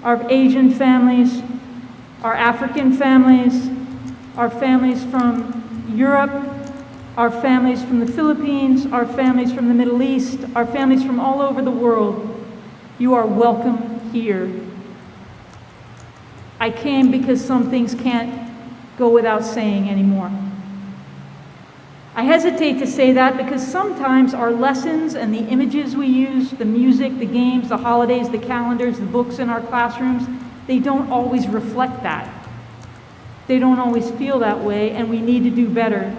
our Asian families, our African families, our families from Europe, our families from the Philippines, our families from the Middle East, our families from all over the world, you are welcome here. I came because some things can't go without saying anymore. I hesitate to say that because sometimes our lessons and the images we use, the music, the games, the holidays, the calendars, the books in our classrooms, they don't always reflect that. They don't always feel that way, and we need to do better.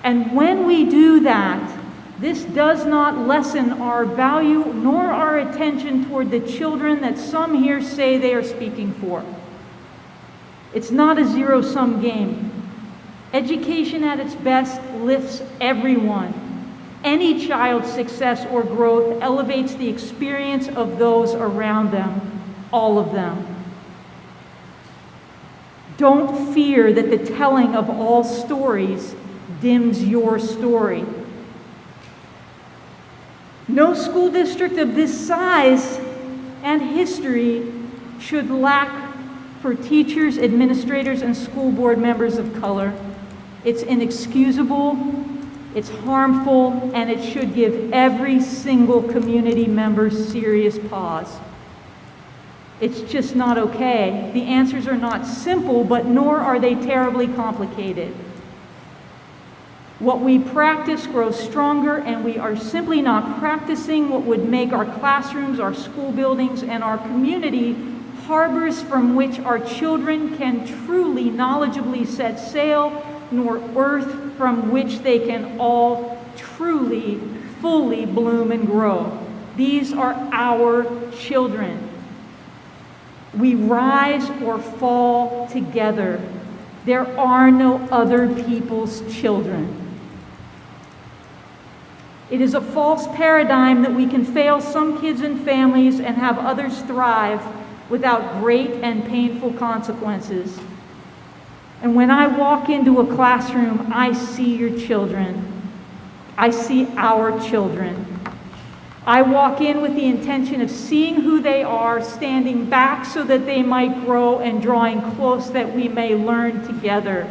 And when we do that, this does not lessen our value nor our attention toward the children that some here say they are speaking for. It's not a zero-sum game. Education at its best lifts everyone. Any child's success or growth elevates the experience of those around them, all of them. Don't fear that the telling of all stories dims your story. No school district of this size and history should lack for teachers, administrators, and school board members of color. It's inexcusable, it's harmful, and it should give every single community member serious pause. It's just not okay. The answers are not simple, but nor are they terribly complicated. What we practice grows stronger, and we are simply not practicing what would make our classrooms, our school buildings, and our community harbors from which our children can truly knowledgeably set sail, nor earth from which they can all truly, fully bloom and grow. These are our children. We rise or fall together. There are no other people's children. It is a false paradigm that we can fail some kids and families and have others thrive without great and painful consequences. And when I walk into a classroom, I see your children. I see our children. I walk in with the intention of seeing who they are, standing back so that they might grow, and drawing close that we may learn together.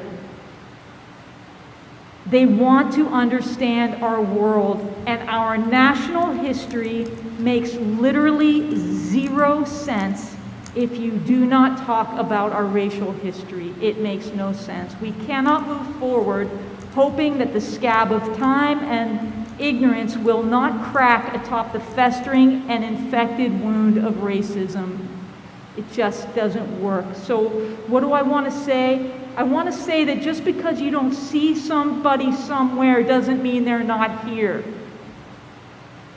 They want to understand our world, and our national history makes literally zero sense if you do not talk about our racial history. It makes no sense. We cannot move forward hoping that the scab of time and ignorance will not crack atop the festering and infected wound of racism. It just doesn't work. So what do I want to say? I want to say that just because you don't see somebody somewhere doesn't mean they're not here.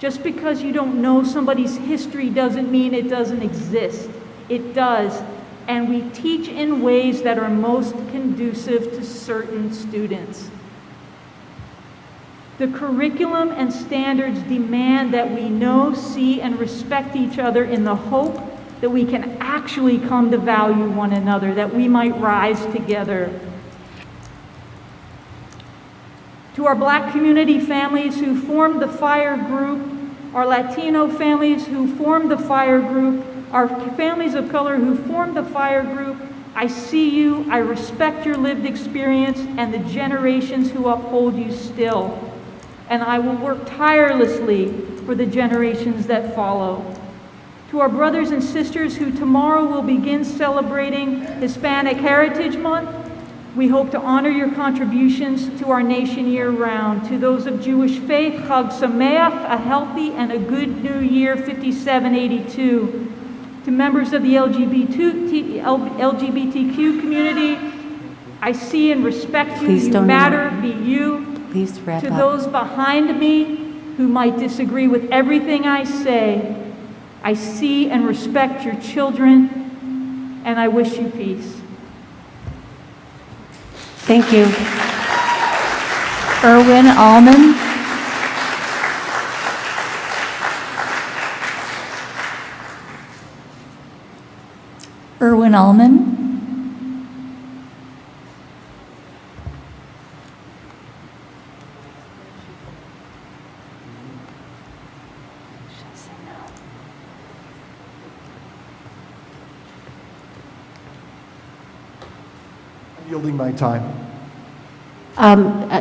Just because you don't know somebody's history doesn't mean it doesn't exist. It does. And we teach in ways that are most conducive to certain students. The curriculum and standards demand that we know, see, and respect each other in the hope that we can actually come to value one another, that we might rise together. To our Black community families who formed the FIRE group, our Latino families who formed the FIRE group, our families of color who formed the FIRE group, I see you, I respect your lived experience and the generations who uphold you still. And I will work tirelessly for the generations that follow. To our brothers and sisters who tomorrow will begin celebrating Hispanic Heritage Month, we hope to honor your contributions to our nation year-round. To those of Jewish faith, Chag Sameach, a healthy and a good new year, 5782. To members of the LGBTQ community, I see and respect you. Please You don't matter, interrupt. be you. Please wrap To up. those behind me who might disagree with everything I say, I see and respect your children, and I wish you peace. Thank you. Erwin Allman. Erwin Allman. Yielding my time.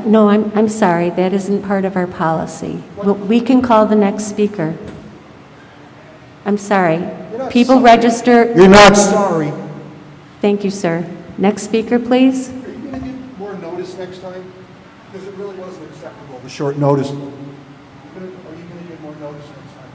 No, I'm sorry. That isn't part of our policy. We can call the next speaker. I'm sorry. People register. You're not sorry. Thank you, sir. Next speaker, please. Are you going to get more notice next time? Because it really wasn't acceptable, the short notice. Are you going to get more notice next time?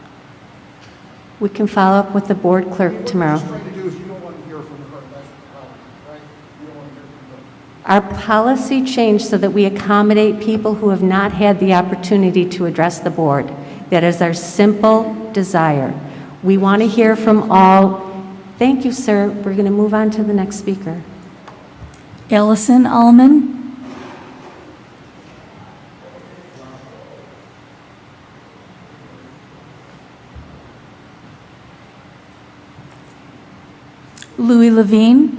We can follow up with the board clerk tomorrow. What you're trying to do is you don't want to hear from her. That's the problem, right? You don't want to hear from her. Our policy changed so that we accommodate people who have not had the opportunity to address the board. That is our simple desire. We want to hear from all. Thank you, sir. We're going to move on to the next speaker. Ellison Allman. Louis Levine.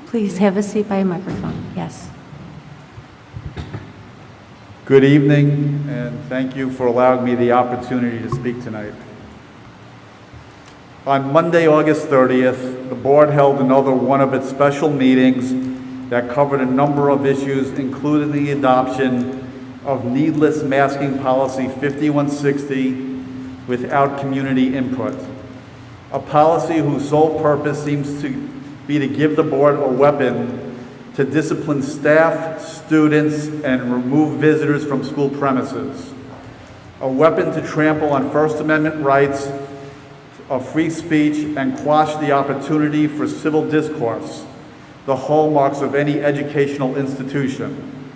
Please have a seat by a microphone. Yes. Good evening, and thank you for allowing me the opportunity to speak tonight. On Monday, August 30th, the board held another one of its special meetings that covered a number of issues, including the adoption of needless masking policy 5160 without community input, a policy whose sole purpose seems to be to give the board a weapon to discipline staff, students, and remove visitors from school premises. a weapon to trample on First Amendment rights of free speech and quash the opportunity for civil discourse, the hallmarks of any educational institution.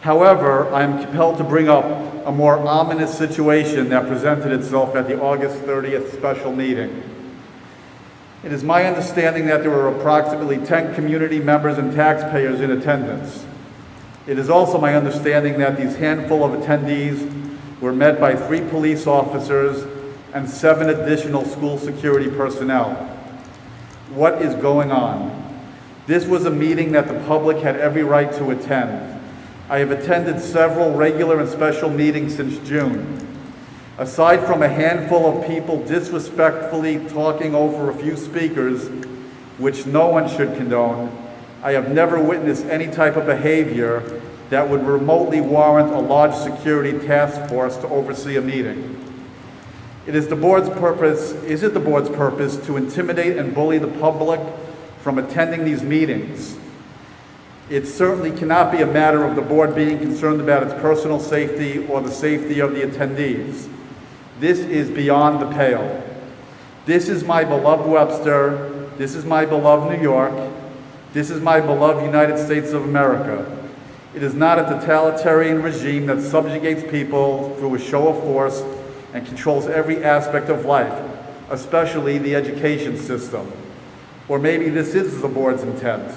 However, I am compelled to bring up a more ominous situation that presented itself at the August 30th special meeting. It is my understanding that there were approximately 10 community members and taxpayers in attendance. It is also my understanding that these handful of attendees were met by 3 police officers and 7 additional school security personnel. What is going on? This was a meeting that the public had every right to attend. I have attended several regular and special meetings since June. Aside from a handful of people disrespectfully talking over a few speakers, which no one should condone, I have never witnessed any type of behavior that would remotely warrant a large security task force to oversee a meeting. Is it the board's purpose to intimidate and bully the public from attending these meetings? It certainly cannot be a matter of the board being concerned about its personal safety or the safety of the attendees. This is beyond the pale. This is my beloved Webster. This is my beloved New York. This is my beloved United States of America. It is not a totalitarian regime that subjugates people through a show of force and controls every aspect of life, especially the education system. Or maybe this is the board's intent.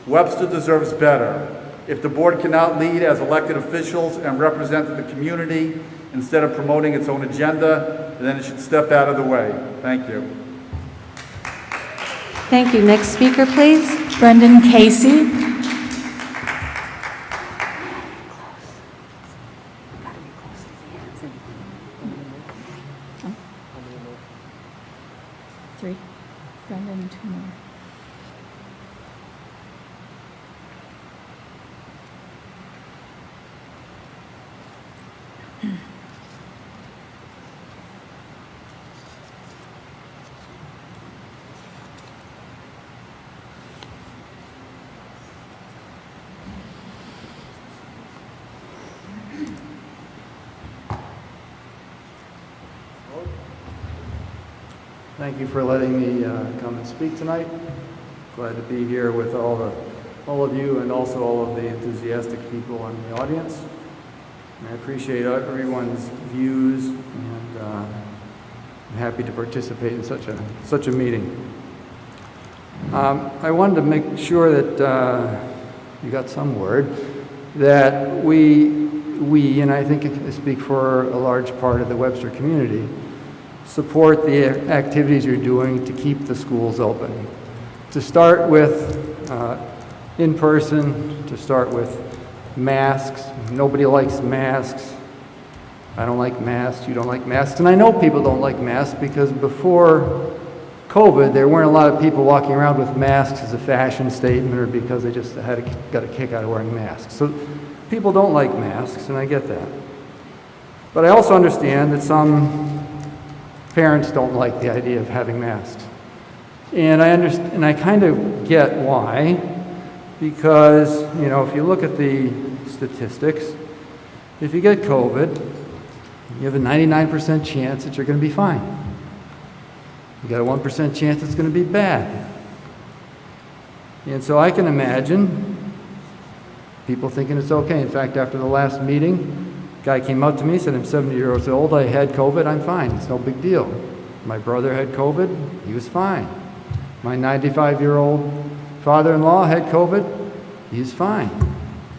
Webster deserves better. If the board cannot lead as elected officials and represent the community instead of promoting its own agenda, then it should step out of the way. Thank you. Thank you. Next speaker, please. Brendan Casey. Three. Brendan, 2 more. Thank you for letting me come and speak tonight. Glad to be here with all of you and also all of the enthusiastic people in the audience. And I appreciate everyone's views, and I'm happy to participate in such a meeting. I wanted to make sure that you got some word that we, and I think I speak for a large part of the Webster community, support the activities you're doing to keep the schools open. To start with in person, to start with masks. Nobody likes masks. I don't like masks, you don't like masks. And I know people don't like masks because before COVID, there weren't a lot of people walking around with masks as a fashion statement or because they just got a kick out of wearing masks. So people don't like masks, and I get that. But I also understand that some parents don't like the idea of having masks. And I kind of get why, because, you know, if you look at the statistics, if you get COVID, you have a 99% chance that you're going to be fine. You got a 1% chance it's going to be bad. And so I can imagine people thinking it's okay. In fact, after the last meeting, guy came up to me, said, I'm 70 years old, I had COVID, I'm fine, it's no big deal. My brother had COVID, he was fine. My 95-year-old father-in-law had COVID, he's fine.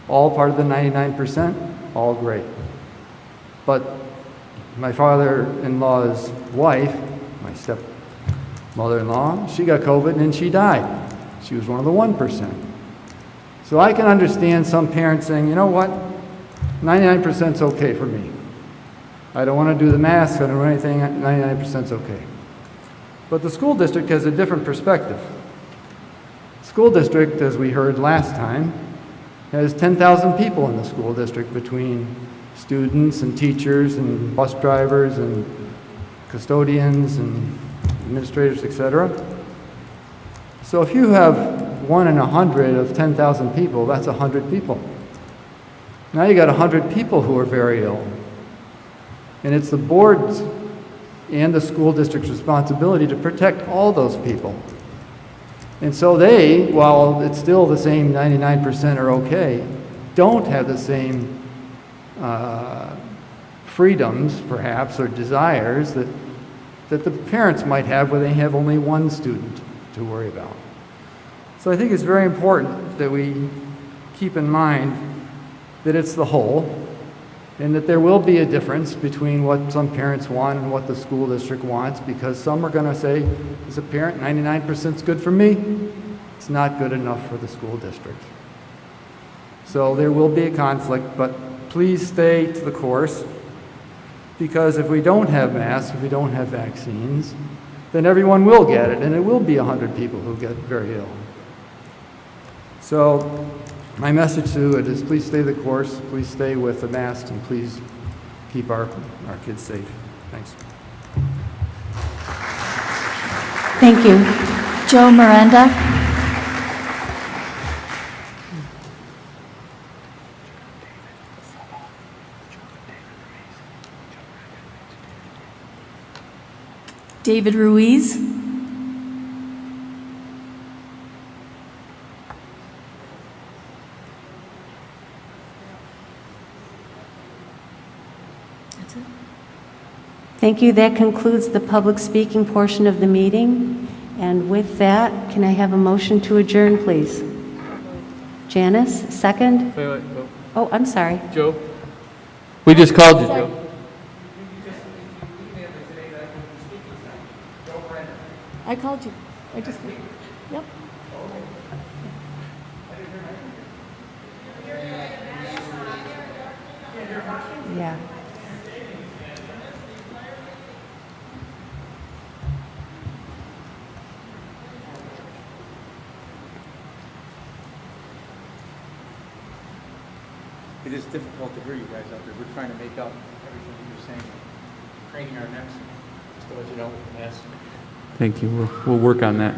All part of the 99%, all great. But my father-in-law's wife, my stepmother-in-law, she got COVID and she died. She was one of the 1%. So I can understand some parents saying, you know what, 99% is okay for me. I don't want to do the mask, I don't do anything, 99% is okay. But the school district has a different perspective. The school district, as we heard last time, has 10,000 people in the school district between students and teachers and bus drivers and custodians and administrators, etc. So if you have 1 in 100 of 10,000 people, that's 100 people. Now you got 100 people who are very ill. And it's the board's and the school district's responsibility to protect all those people. And so they, while it's still the same 99% are okay, don't have the same freedoms, perhaps, or desires that the parents might have where they have only one student to worry about. So I think it's very important that we keep in mind that it's the whole, and that there will be a difference between what some parents want and what the school district wants, because some are going to say, as a parent, 99% is good for me. It's not good enough for the school district. So there will be a conflict, but please stay to the course, because if we don't have masks, if we don't have vaccines, then everyone will get it, and it will be 100 people who get very ill. So my message to it is please stay the course, please stay with the masks, and please keep our kids safe. Thanks. Thank you. Joe Miranda. David Ruiz. Thank you. That concludes the public speaking portion of the meeting. And with that, can I have a motion to adjourn, please? Janice, second? Wait. Oh, I'm sorry. Joe? We just called you, Joe. I called you. I just did. Yep. Yeah. It is difficult to hear you guys out there. We're trying to make up everything you're saying. Craning our necks, just to let you know, yes. Thank you. We'll work on that.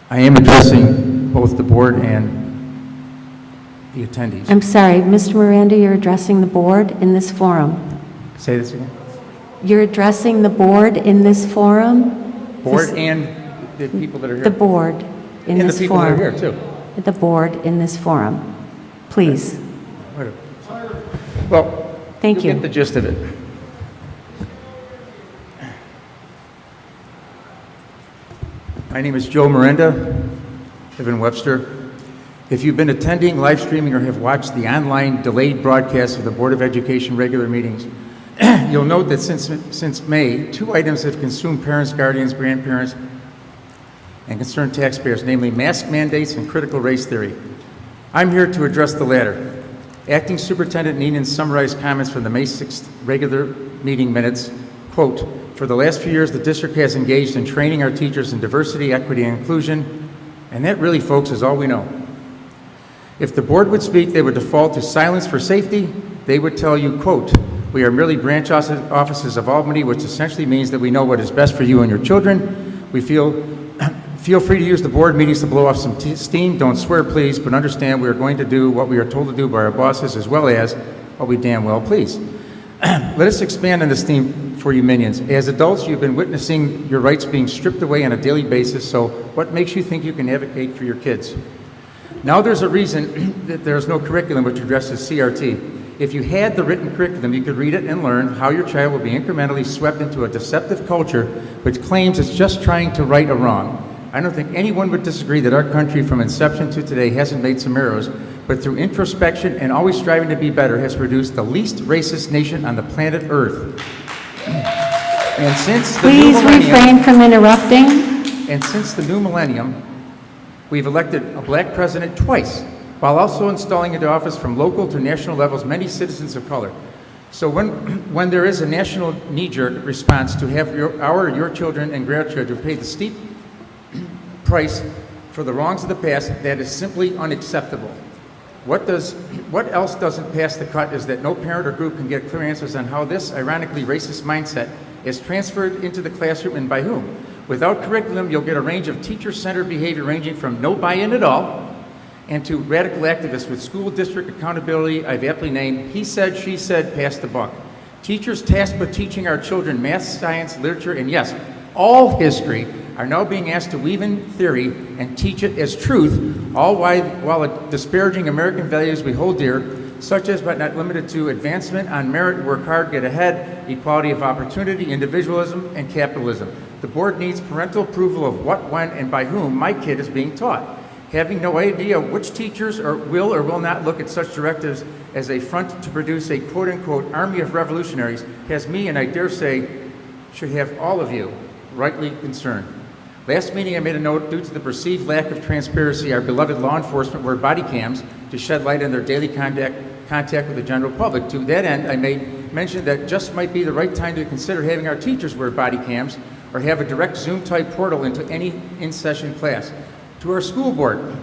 I am addressing both the board and the attendees. I'm sorry, Mr. Miranda, you're addressing the board in this forum. Say this again. You're addressing the board in this forum? Board and the people that are here. The board in and this the people forum. that are here, too. The board in this forum. Please. Well, thank you. Get the gist of it. My name is Joe Miranda. I live in Webster. If you've been attending, live streaming, or have watched the online delayed broadcast of the Board of Education regular meetings, you'll note that since May, 2 items have consumed parents, guardians, grandparents, and concerned taxpayers, namely mask mandates and critical race theory. I'm here to address the latter. Acting Superintendent Neenan summarized comments from the May 6th regular meeting minutes. Quote, for the last few years, the district has engaged in training our teachers in diversity, equity, and inclusion, and that really, folks, is all we know. If the board would speak, they would default to silence for safety. They would tell you, quote, we are merely branch offices of Albany, which essentially means that we know what is best for you and your children. We feel free to use the board meetings to blow off some steam. Don't swear, please, but understand we are going to do what we are told to do by our bosses as well as what we damn well please. Let us expand on this theme for you minions. As adults, you've been witnessing your rights being stripped away on a daily basis, so what makes you think you can advocate for your kids? Now there's a reason that there's no curriculum which addresses CRT. If you had the written curriculum, you could read it and learn how your child will be incrementally swept into a deceptive culture which claims it's just trying to right a wrong. I don't think anyone would disagree that our country from inception to today hasn't made some errors, but through introspection and always striving to be better has produced the least racist nation on the planet Earth. And since the Please refrain from interrupting. And since the new millennium, we've elected a black president twice, while also installing into office from local to national levels many citizens of color. So when there is a national knee-jerk response to have your children and grandchildren pay the steep price for the wrongs of the past, that is simply unacceptable. What else doesn't pass the cut is that no parent or group can get clear answers on how this ironically racist mindset is transferred into the classroom and by whom. Without curriculum, you'll get a range of teacher-centered behavior ranging from no buy-in at all and to radical activists with school district accountability I've aptly named he said, she said, pass the buck. Teachers tasked with teaching our children math, science, literature, and yes, all history are now being asked to weave in theory and teach it as truth, all while disparaging American values we hold dear, such as but not limited to advancement on merit, work hard, get ahead, equality of opportunity, individualism, and capitalism. The board needs parental approval of what, when, and by whom my kid is being taught. Having no idea which teachers will or will not look at such directives as a front to produce a quote-unquote army of revolutionaries has me, and I dare say, should have all of you, rightly concerned. Last meeting I made a note due to the perceived lack of transparency our beloved law enforcement wear body cams to shed light on their daily contact with the general public. To that end, I made mention that just might be the right time to consider having our teachers wear body cams or have a direct Zoom-type portal into any in-session class. To our school board,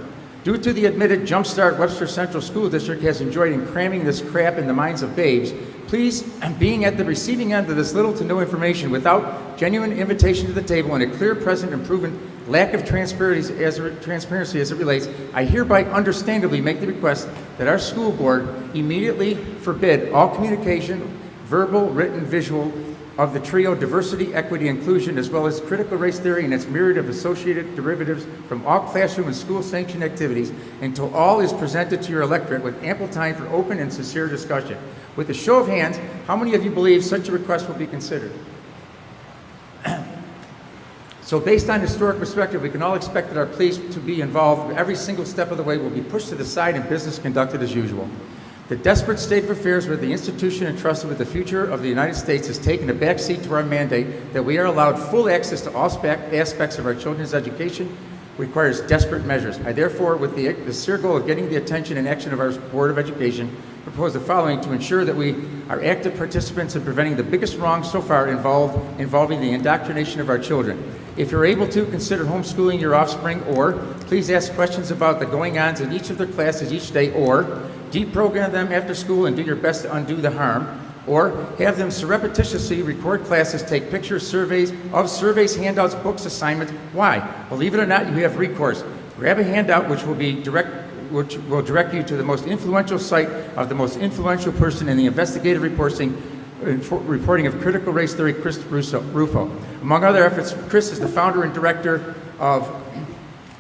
due to the admitted Jumpstart Webster Central School District has enjoyed in cramming this crap in the minds of babes, please, being at the receiving end of this little to no information without genuine invitation to the table and a clear, present, and proven lack of transparency as it relates, I hereby understandably make the request that our school board immediately forbid all communication, verbal, written, visual, of the trio diversity, equity, inclusion, as well as critical race theory and its myriad of associated derivatives from all classroom and school-sanctioned activities until all is presented to your electorate with ample time for open and sincere discussion. With a show of hands, how many of you believe such a request will be considered? So based on historic perspective, we can all expect that our police to be involved every single step of the way will be pushed to the side and business conducted as usual. The desperate state of affairs where the institution entrusted with the future of the United States has taken a backseat to our mandate that we are allowed full access to all aspects of our children's education requires desperate measures. I therefore, with the sincere goal of getting the attention and action of our Board of Education, propose the following to ensure that we are active participants in preventing the biggest wrong so far involving the indoctrination of our children. If you're able to, consider homeschooling your offspring, or please ask questions about the going-ons in each of their classes each day, or deprogram them after school and do your best to undo the harm, or have them surreptitiously record classes, take pictures, surveys, handouts, books, assignments. Why? Believe it or not, you have recourse. Grab a handout which will direct you to the most influential site of the most influential person in the investigative reporting of critical race theory, Chris Rufo. Among other efforts, Chris is the founder and director of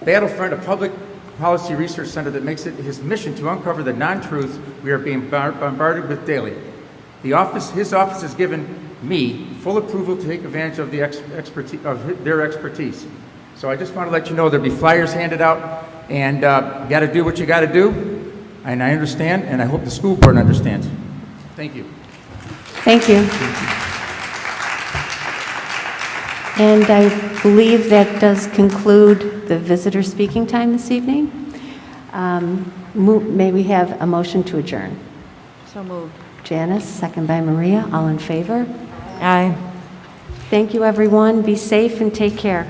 Battlefront, a public policy research center that makes it his mission to uncover the non-truths we are being bombarded with daily. His office has given me full approval to take advantage of their expertise. So I just want to let you know there'll be flyers handed out, and you got to do what you got to do, and I understand, and I hope the school board understands. Thank you. Thank you. And I believe that does conclude the visitor speaking time this evening. May we have a motion to adjourn? So moved. Janice, second by Maria. All in favor? Aye. Thank you, everyone. Be safe and take care.